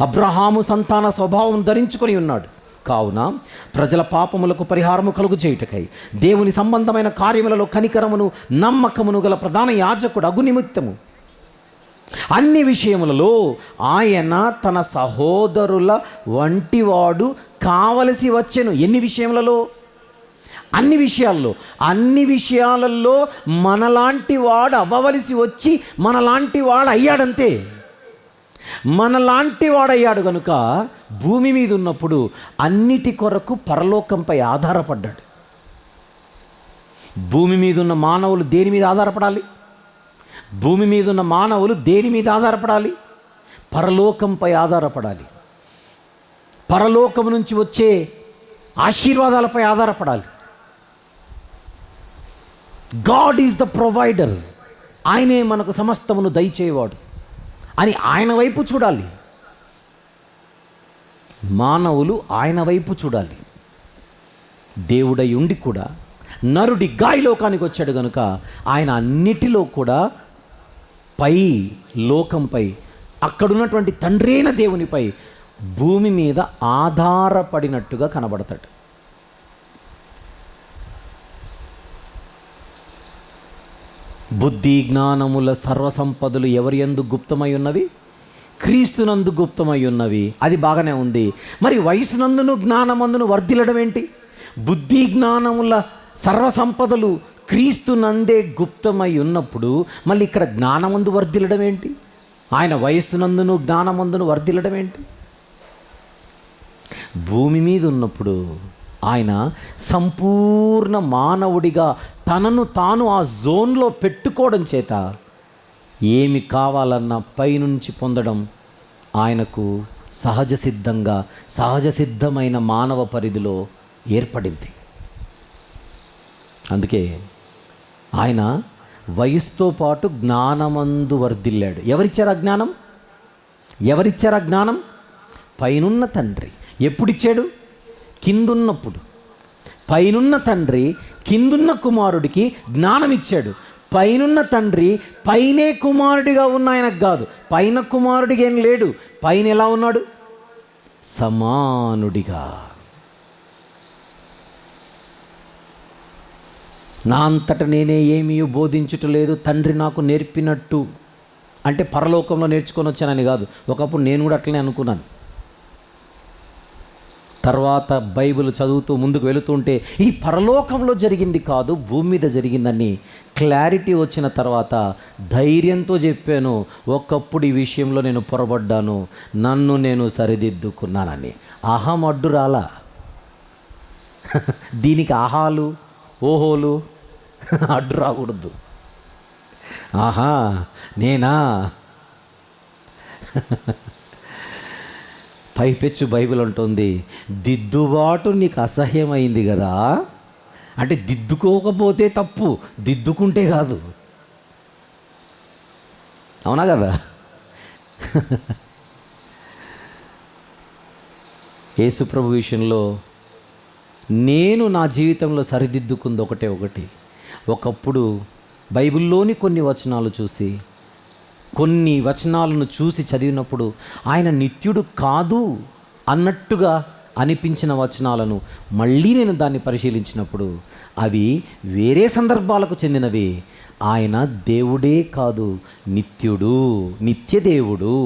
అబ్రహాము సంతాన స్వభావమును ధరించుకొని ఉన్నాడు. కావున ప్రజల పాపములకు పరిహారము కలుగు చేయుటకై దేవుని సంబంధమైన కార్యములలో కనికరమును నమ్మకమును గల ప్రధాన యాజకుడు అగు నిమిత్తము అన్ని విషయములలో ఆయన తన సహోదరుల వంటివాడు కావలసి వచ్చెను. ఎన్ని విషయములలో? అన్ని విషయాల్లో. అన్ని విషయాలలో మనలాంటి వాడు అవ్వవలసి వచ్చి మనలాంటి వాడు అయ్యాడంతే. మనలాంటి వాడయ్యాడు కనుక భూమి మీద ఉన్నప్పుడు అన్నిటి కొరకు పరలోకంపై ఆధారపడ్డాడు. భూమి మీద ఉన్న మానవులు దేని మీద ఆధారపడాలి? భూమి మీద ఉన్న మానవులు దేని మీద ఆధారపడాలి? పరలోకంపై ఆధారపడాలి. పరలోకం నుంచి వచ్చే ఆశీర్వాదాలపై ఆధారపడాలి. గాడ్ ఈజ్ ద ప్రొవైడర్, ఆయనే మనకు సమస్తమును దయచేవాడు అని ఆయన వైపు చూడాలి. మానవులు ఆయన వైపు చూడాలి. దేవుడై ఉండి కూడా నరుడి గాయ లోకానికి వచ్చాడు కనుక ఆయన అన్నిటిలో కూడా పై లోకంపై, అక్కడున్నటువంటి తండ్రి అయిన దేవునిపై భూమి మీద ఆధారపడినట్టుగా కనబడతాడు. బుద్ధి జ్ఞానముల సర్వసంపదలు ఎవరి యందు గుప్తమై ఉన్నవి? క్రీస్తునందు గుప్తమై ఉన్నవి. అది బాగానే ఉంది. మరి వయసునందును జ్ఞానమందును వర్ధిల్లడం ఏంటి? బుద్ధి జ్ఞానముల సర్వసంపదలు క్రీస్తునందే గుప్తమై ఉన్నప్పుడు మళ్ళీ ఇక్కడ జ్ఞానమందు వర్ధిల్లడం ఏంటి? ఆయన వయస్సునందును జ్ఞానమందును వర్ధిల్లడం ఏంటి? భూమి మీద ఉన్నప్పుడు ఆయన సంపూర్ణ మానవుడిగా తనను తాను ఆ జోన్లో పెట్టుకోవడం చేత ఏమి కావాలన్నా పైనుంచి పొందడం ఆయనకు సహజ సిద్ధమైన మానవ పరిధిలో ఏర్పడింది. అందుకే ఆయన వయసుతో పాటు జ్ఞానమందు వర్ధిల్లాడు. ఎవరిచ్చారు ఆ జ్ఞానం? ఎవరిచ్చారు ఆ జ్ఞానం? పైనున్న తండ్రి. ఎప్పుడిచ్చాడు? కిందున్నప్పుడు. పైనున్న తండ్రి కిందున్న కుమారుడికి జ్ఞానం ఇచ్చాడు. పైనున్న తండ్రి పైనే కుమారుడిగా ఉన్న ఆయనకు కాదు. పైన కుమారుడికి ఏం లేడు. పైన ఎలా ఉన్నాడు? సమానుడిగా. నా అంతట నేనే ఏమీ బోధించుటలేదు, తండ్రి నాకు నేర్పినట్టు. అంటే పరలోకంలో నేర్చుకొని వచ్చానని కాదు. ఒకప్పుడు నేను కూడా అట్లనే అనుకున్నాను. తర్వాత బైబిల్ చదువుతూ ముందుకు వెళుతుంటే ఈ పరలోకంలో జరిగింది కాదు, భూమి మీద జరిగిందని క్లారిటీ వచ్చిన తర్వాత ధైర్యంతో చెప్పాను, ఒకప్పుడు ఈ విషయంలో నేను పొరబడ్డాను, నన్ను నేను సరిదిద్దుకున్నానని. అహం అడ్డు రాలా. దీనికి ఆహాలు ఓహోలు అడ్డు రాకూడదు. ఆహా నేనా? పైపెచ్చు బైబిల్ అంటుంది, దిద్దుబాటు నీకు అసహ్యమైంది కదా. అంటే దిద్దుకోకపోతే తప్పు, దిద్దుకుంటే కాదు. అవునా కదా? యేసుప్రభు విషయంలో నేను నా జీవితంలో సరిదిద్దుకుంది ఒకటి. ఒకప్పుడు బైబిల్లోని కొన్ని వచనాలు చూసి, కొన్ని వచనాలను చూసి చదివినప్పుడు ఆయన నిత్యుడు కాదు అన్నట్టుగా అనిపించిన వచనాలను మళ్ళీ నేను దాన్ని పరిశీలించినప్పుడు అవి వేరే సందర్భాలకు చెందినవి. ఆయన దేవుడే కాదు, నిత్యుడు, నిత్యదేవుడు.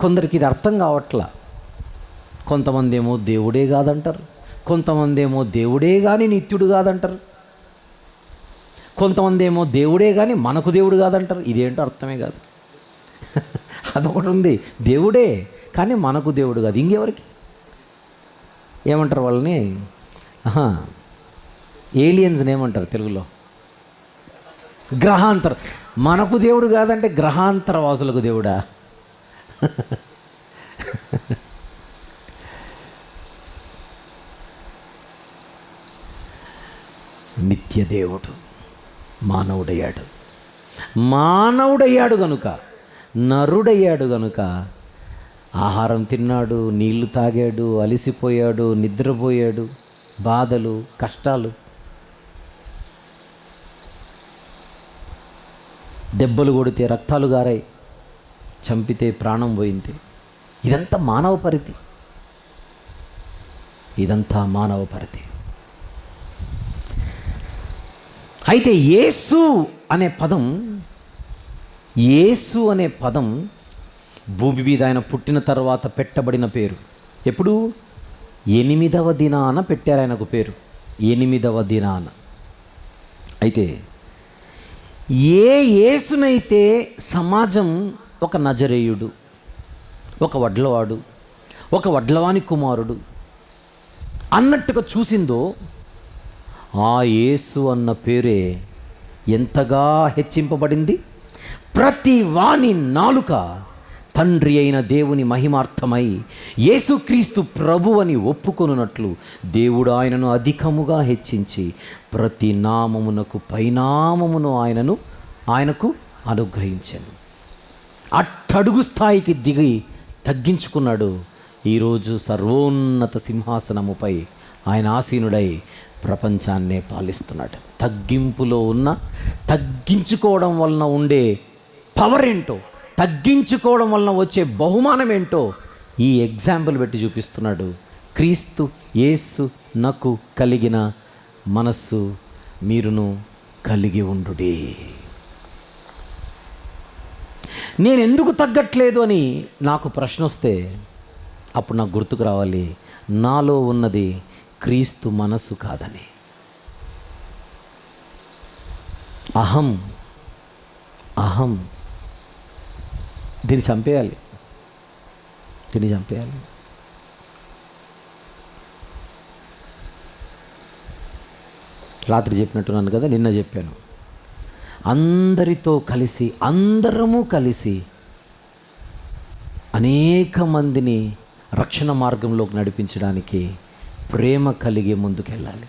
కొందరికి ఇది అర్థం కావట్లా. కొంతమంది ఏమో దేవుడే కాదంటారు, కొంతమంది ఏమో దేవుడే కానీ నిత్యుడు కాదంటారు, కొంతమంది ఏమో దేవుడే కానీ మనకు దేవుడు కాదంటారు. ఇదేంటో అర్థమే కాదు. అదొకటి ఉంది, దేవుడే కానీ మనకు దేవుడు కాదు. ఇంకెవరికి ఏమంటారు వాళ్ళని? ఏలియన్స్ని ఏమంటారు తెలుగులో? గ్రహాంతర. మనకు దేవుడు కాదంటే గ్రహాంతర వాసులకు దేవుడా? నిత్యదేవుడు మానవుడయ్యాడు గనుక, నరుడయ్యాడు గనుక ఆహారం తిన్నాడు, నీళ్లు తాగాడు, అలసిపోయాడు, నిద్రపోయాడు, బాధలు, కష్టాలు, దెబ్బలు కొడితే రక్తాలు గారాయి, చంపితే ప్రాణం పోయింది. ఇదంతా మానవ పరిధి, ఇదంతా మానవ పరిధి. అయితే యేసు అనే పదం భూమి మీద ఆయన పుట్టిన తర్వాత పెట్టబడిన పేరు. ఎప్పుడు? 8వ దినాన పెట్టారు ఆయనకు పేరు, 8వ దినాన. అయితే యేసునైతే సమాజం ఒక నజరేయుడు, ఒక వడ్లవాడు, ఒక వడ్లవాని కుమారుడు అన్నట్టుగా చూసిందో, ఆ యేసు అన్న పేరే ఎంతగా హెచ్చింపబడింది. ప్రతి వాని నాలుక తండ్రి అయిన దేవుని మహిమార్థమై యేసుక్రీస్తు ప్రభువని ఒప్పుకొనున్నట్లు దేవుడు ఆయనను అధికముగా హెచ్చించి ప్రతి నామమునకు పైనామమును ఆయనకు అనుగ్రహించాను. అట్టడుగు స్థాయికి దిగి తగ్గించుకున్నాడు. ఈరోజు సర్వోన్నత సింహాసనముపై ఆయన ఆసీనుడై ప్రపంచాన్నే పాలిస్తున్నాడు. తగ్గింపులో ఉన్న, తగ్గించుకోవడం వలన ఉండే పవర్ ఏంటో, తగ్గించుకోవడం వలన వచ్చే బహుమానం ఏంటో ఈ ఎగ్జాంపుల్ పెట్టి చూపిస్తున్నాడు. క్రీస్తు యేసు నాకు కలిగిన మనస్సు మీరును కలిగి ఉండుడి. నేను ఎందుకు తగ్గట్లేదు అని నాకు ప్రశ్న వస్తే అప్పుడు నాకు గుర్తుకు రావాలి, నాలో ఉన్నది క్రీస్తు మనస్సు కాదని. అహం దీన్ని చంపేయాలి. రాత్రి చెప్పినట్టున్నాను కదా, నిన్న చెప్పాను. అందరము కలిసి అనేక మందిని రక్షణ మార్గంలోకి నడిపించడానికి ప్రేమ కలిగి ముందుకెళ్ళాలి.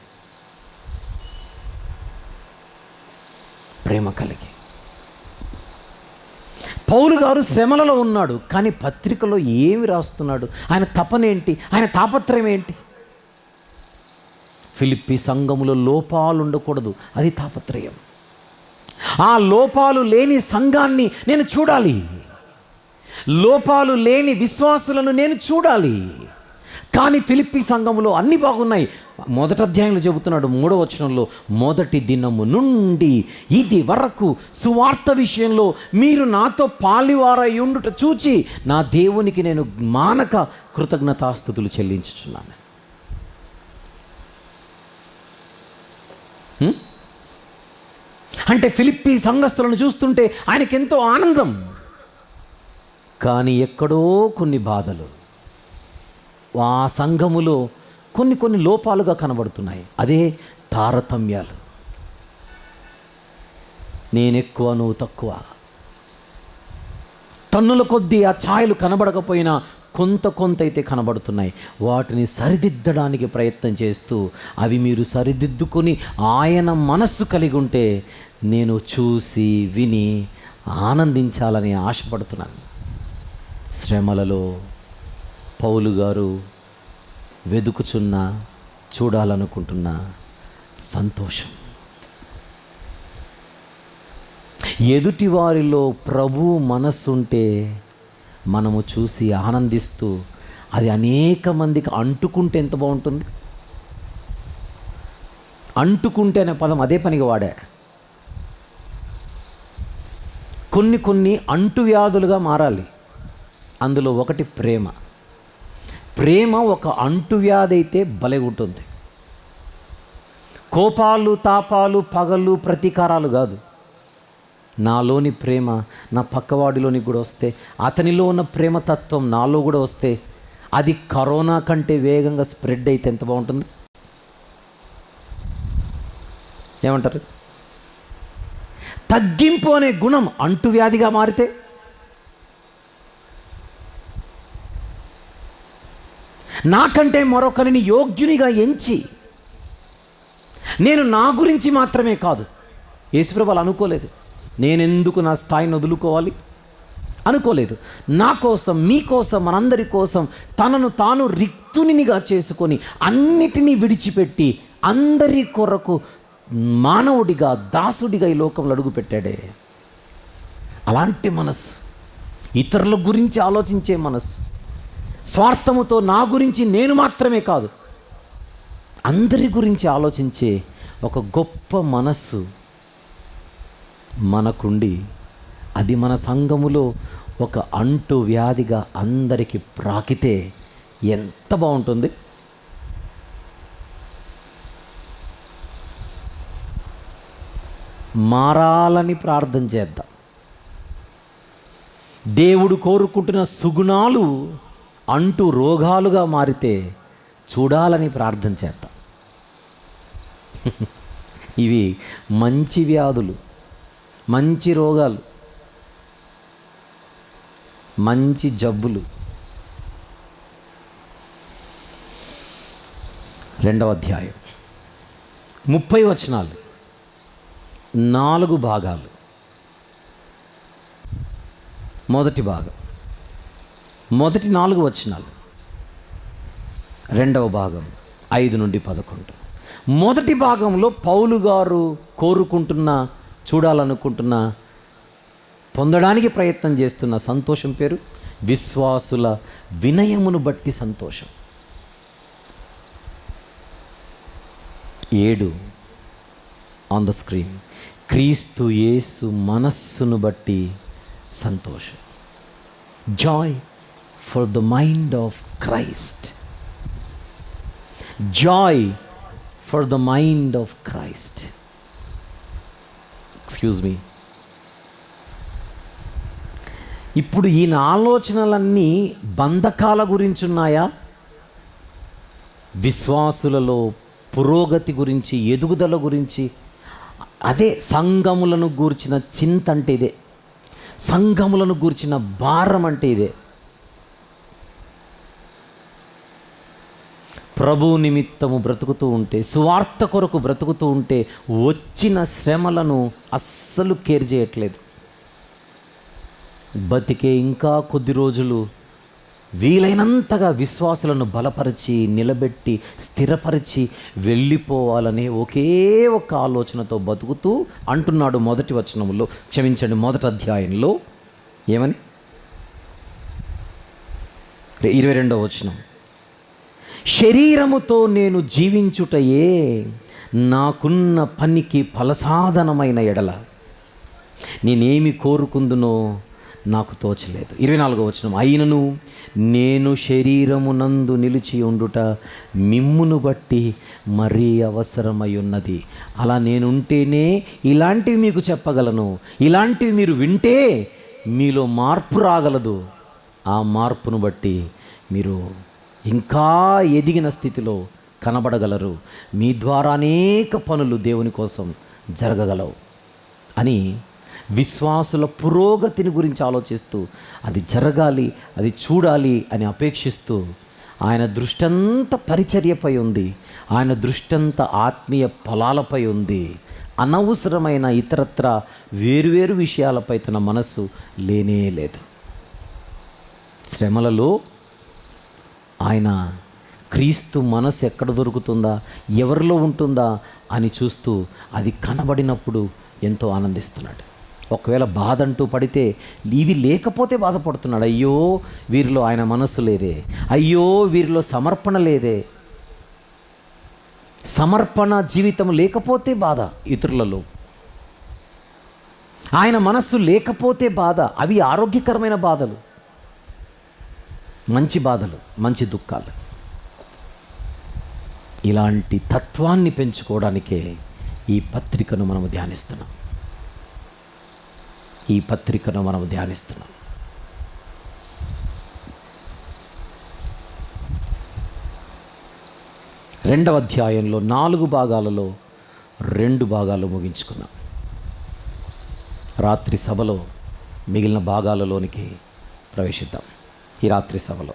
ప్రేమ కలిగి. పౌలు గారు శ్రమలలో ఉన్నాడు, కానీ పత్రికలో ఏమి రాస్తున్నాడు? ఆయన తపనేంటి? ఆయన తాపత్రయం ఏంటి? ఫిలిప్పీ సంఘములో లోపాలు ఉండకూడదు, అది తాపత్రయం. ఆ లోపాలు లేని సంఘాన్ని నేను చూడాలి, లోపాలు లేని విశ్వాసులను నేను చూడాలి. కానీ ఫిలిప్పీ సంఘములో అన్నీ బాగున్నాయి. మొదటి అధ్యాయంలో చెబుతున్నాడు, 3వ వచనంలో, మొదటి దినము నుండి ఇది వరకు సువార్త విషయంలో మీరు నాతో పాలివారై ఉండుట చూచి నా దేవునికి నేను మానక కృతజ్ఞతాస్తుతులు చెల్లించుచున్నాను. అంటే ఫిలిప్పీ సంఘస్థులను చూస్తుంటే ఆయనకెంతో ఆనందం, కానీ ఎక్కడో కొన్ని బాధలు ఆ సంఘములో కొన్ని లోపాలుగా కనబడుతున్నాయి. అదే తారతమ్యాలు. నేనెక్కువ, నువ్వు తక్కువ. టన్నుల కొద్దీ ఆ ఛాయలు కనబడకపోయినా కొంత అయితే కనబడుతున్నాయి. వాటిని సరిదిద్దడానికి ప్రయత్నం చేస్తూ అవి మీరు సరిదిద్దుకొని ఆయన మనస్సు కలిగి ఉంటే నేను చూసి విని ఆనందించాలని ఆశపడుతున్నాను. శ్రమలలో పౌలు గారు చూడాలనుకుంటున్న సంతోషం, ఎదుటి వారిలో ప్రభు మనస్సుంటే మనము చూసి ఆనందిస్తూ అది అనేక మందికి అంటుకుంటే ఎంత బాగుంటుంది. అంటుకుంటే అనే పదం అదే పనిగా వాడా. కొన్ని అంటువ్యాధులుగా మారాలి. అందులో ఒకటి ప్రేమ. ప్రేమ ఒక అంటువ్యాధి అయితే భలే ఉంటుంది. కోపాలు, తాపాలు, పగలు, ప్రతీకారాలు కాదు. నాలోని ప్రేమ నా పక్కవాడిలోని కూడా వస్తే, అతనిలో ఉన్న ప్రేమతత్వం నాలో కూడా వస్తే, అది కరోనా కంటే వేగంగా స్ప్రెడ్ అయితే ఎంత బాగుంటుంది. ఏమంటారు? తగ్గింపు అనే గుణం అంటువ్యాధిగా మారితే, నాకంటే మరొకరిని యోగ్యునిగా ఎంచి, నేను నా గురించి మాత్రమే కాదు, యేసుప్రభు అలా అనుకోలేదు. నేనెందుకు నా స్థాయిని వదులుకోవాలి అనుకోలేదు. నా కోసం, మీకోసం, మనందరి కోసం తనను తాను రిక్తునిగా చేసుకొని అన్నిటినీ విడిచిపెట్టి అందరి కొరకు మానవుడిగా, దాసుడిగా ఈ లోకంలో అడుగుపెట్టాడే. అలాంటి మనసు, ఇతరుల గురించి ఆలోచించే మనసు, స్వార్థముతో నా గురించి నేను మాత్రమే కాదు, అందరి గురించి ఆలోచించే ఒక గొప్ప మనస్సు మనకుండి, అది మన సంఘములో ఒక అంటు వ్యాధిగా అందరికీ ప్రాకితే ఎంత బాగుంటుంది. మారాలని ప్రార్థన చేద్దాం. దేవుడు కోరుకుంటున్న సుగుణాలు అంటూ రోగాలుగా మారితే చూడాలని ప్రార్థన చేద్దాం. ఇవి మంచి వ్యాధులు, మంచి రోగాలు, మంచి జబ్బులు. 2వ అధ్యాయం 30 వచనాలు, 4 భాగాలు. మొదటి భాగం, మొదటి 4 వచనాలు. 2వ భాగం 5 నుండి 11. మొదటి భాగంలో పౌలు గారు కోరుకుంటున్న, చూడాలనుకుంటున్న, పొందడానికి ప్రయత్నం చేస్తున్న సంతోషం పేరు విశ్వాసుల వినయమును బట్టి సంతోషం. 7 ఆన్ ద స్క్రీన్. క్రీస్తు యేసు మనస్సును బట్టి సంతోషం. Joy for the mind of Christ. Joy for the mind of Christ. Excuse me. ఇప్పుడు ఈయన ఆలోచనలన్నీ బంధకాల గురించి ఉన్నాయా? విశ్వాసులలో పురోగతి గురించి, ఎదుగుదల గురించి. అదే సంఘములను గూర్చిన చింత అంటే ఇదే. సంఘములను గూర్చిన భారం అంటే ఇదే. ప్రభు నిమిత్తము బ్రతుకుతూ ఉంటే, సువార్త కొరకు బ్రతుకుతూ ఉంటే వచ్చిన శ్రమలను అస్సలు కేర్ చేయట్లేదు. బతికే ఇంకా కొద్ది రోజులు వీలైనంతగా విశ్వాసులను బలపరిచి, నిలబెట్టి, స్థిరపరిచి వెళ్ళిపోవాలనే ఒకే ఒక ఆలోచనతో బతుకుతూ అంటున్నాడు. మొదటి వచనంలో, క్షమించండి, మొదటి అధ్యాయంలో ఏమని? 22వ వచనం. శరీరముతో నేను జీవించుటయే నాకున్న పనికి ఫలసాధనమైన ఎడల నేనేమి కోరుకుందునో నాకు తోచలేదు. 24వ వచనం. అయినను నేను శరీరమునందు నిలిచి ఉండుట మిమ్మును బట్టి మరీ అవసరమై ఉన్నది. అలా నేనుంటేనే ఇలాంటివి మీకు చెప్పగలను. ఇలాంటివి మీరు వింటే మీలో మార్పు రాగలదు. ఆ మార్పును బట్టి మీరు ఇంకా ఎదిగిన స్థితిలో కనబడగలరు. మీ ద్వారా అనేక పనులు దేవుని కోసం జరగగలవు అని విశ్వాసుల పురోగతిని గురించి ఆలోచిస్తూ, అది జరగాలి, అది చూడాలి అని అపేక్షిస్తూ, ఆయన దృష్టంతా పరిచర్యపై ఉంది. ఆయన దృష్టంతా ఆత్మీయ ఫలాలపై ఉంది. అనవసరమైన ఇతరత్ర వేరువేరు విషయాలపై తన మనస్సు లేనే లేదు. శ్రమలలో ఆయన క్రీస్తు మనసు ఎక్కడ దొరుకుతుందా, ఎవరిలో ఉంటుందా అని చూస్తూ అది కనబడినప్పుడు ఎంతో ఆనందిస్తున్నాడు. ఒకవేళ బాధ అంటూ పడితే ఇవి లేకపోతే బాధపడుతున్నాడు. అయ్యో వీరిలో ఆయన మనస్సు లేదే, అయ్యో వీరిలో సమర్పణ లేదే. సమర్పణ జీవితం లేకపోతే బాధ ఇతరులలో, ఆయన మనస్సు లేకపోతే బాధ. అవి ఆరోగ్యకరమైన బాధలు, మంచి బాధలు, మంచి దుఃఖాలు. ఇలాంటి తత్వాన్ని పెంచుకోవడానికే ఈ పత్రికను మనము ధ్యానిస్తున్నాం. ఈ పత్రికను మనము ధ్యానిస్తున్నాం. రెండవ అధ్యాయంలో 4 భాగాలలో 2 భాగాలు ముగించుకున్నాం. రాత్రి సభలో మిగిలిన భాగాలలోనికి ప్రవేశిద్దాం. ఈ రాత్రి సభలో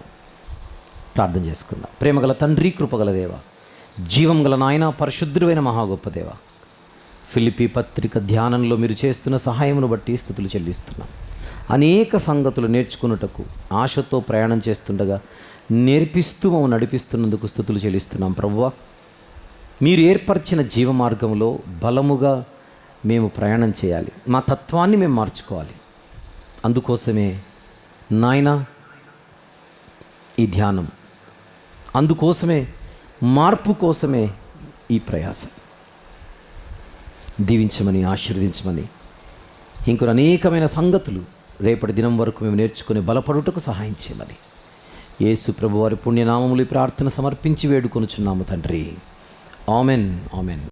ప్రార్థన చేసుకుందాం. ప్రేమగల తండ్రి, కృపగల దేవ, జీవం గల నాయన, పరిశుద్ధుడైన మహా గొప్ప దేవ, ఫిలిప్పీ పత్రిక ధ్యానంలో మీరు చేస్తున్న సహాయమును బట్టి స్తుతులు చెల్లిస్తున్నాం. అనేక సంగతులు నేర్చుకున్నటకు ఆశతో ప్రయాణం చేస్తుండగా నేర్పిస్తూ మమ్మల్ని నడిపిస్తున్నందుకు స్తుతులు చెల్లిస్తున్నాం. ప్రభువా, మీరు ఏర్పరిచిన జీవ మార్గంలో బలముగా మేము ప్రయాణం చేయాలి. మా తత్వాన్ని మేము మార్చుకోవాలి. అందుకోసమే నాయన ఈ ధ్యానం, అందుకోసమే మార్పు కోసమే ఈ ప్రయాసం. దీవించమని, ఆశీర్వదించమని, ఇంకొన్ని అనేకమైన సంగతులు రేపటి దినం వరకు మేము నేర్చుకుని బలపడుటకు సహాయం చేయమని యేసు ప్రభువారి పుణ్యనామములు ప్రార్థన సమర్పించి వేడుకొనుచున్నాము తండ్రి. Amen, amen.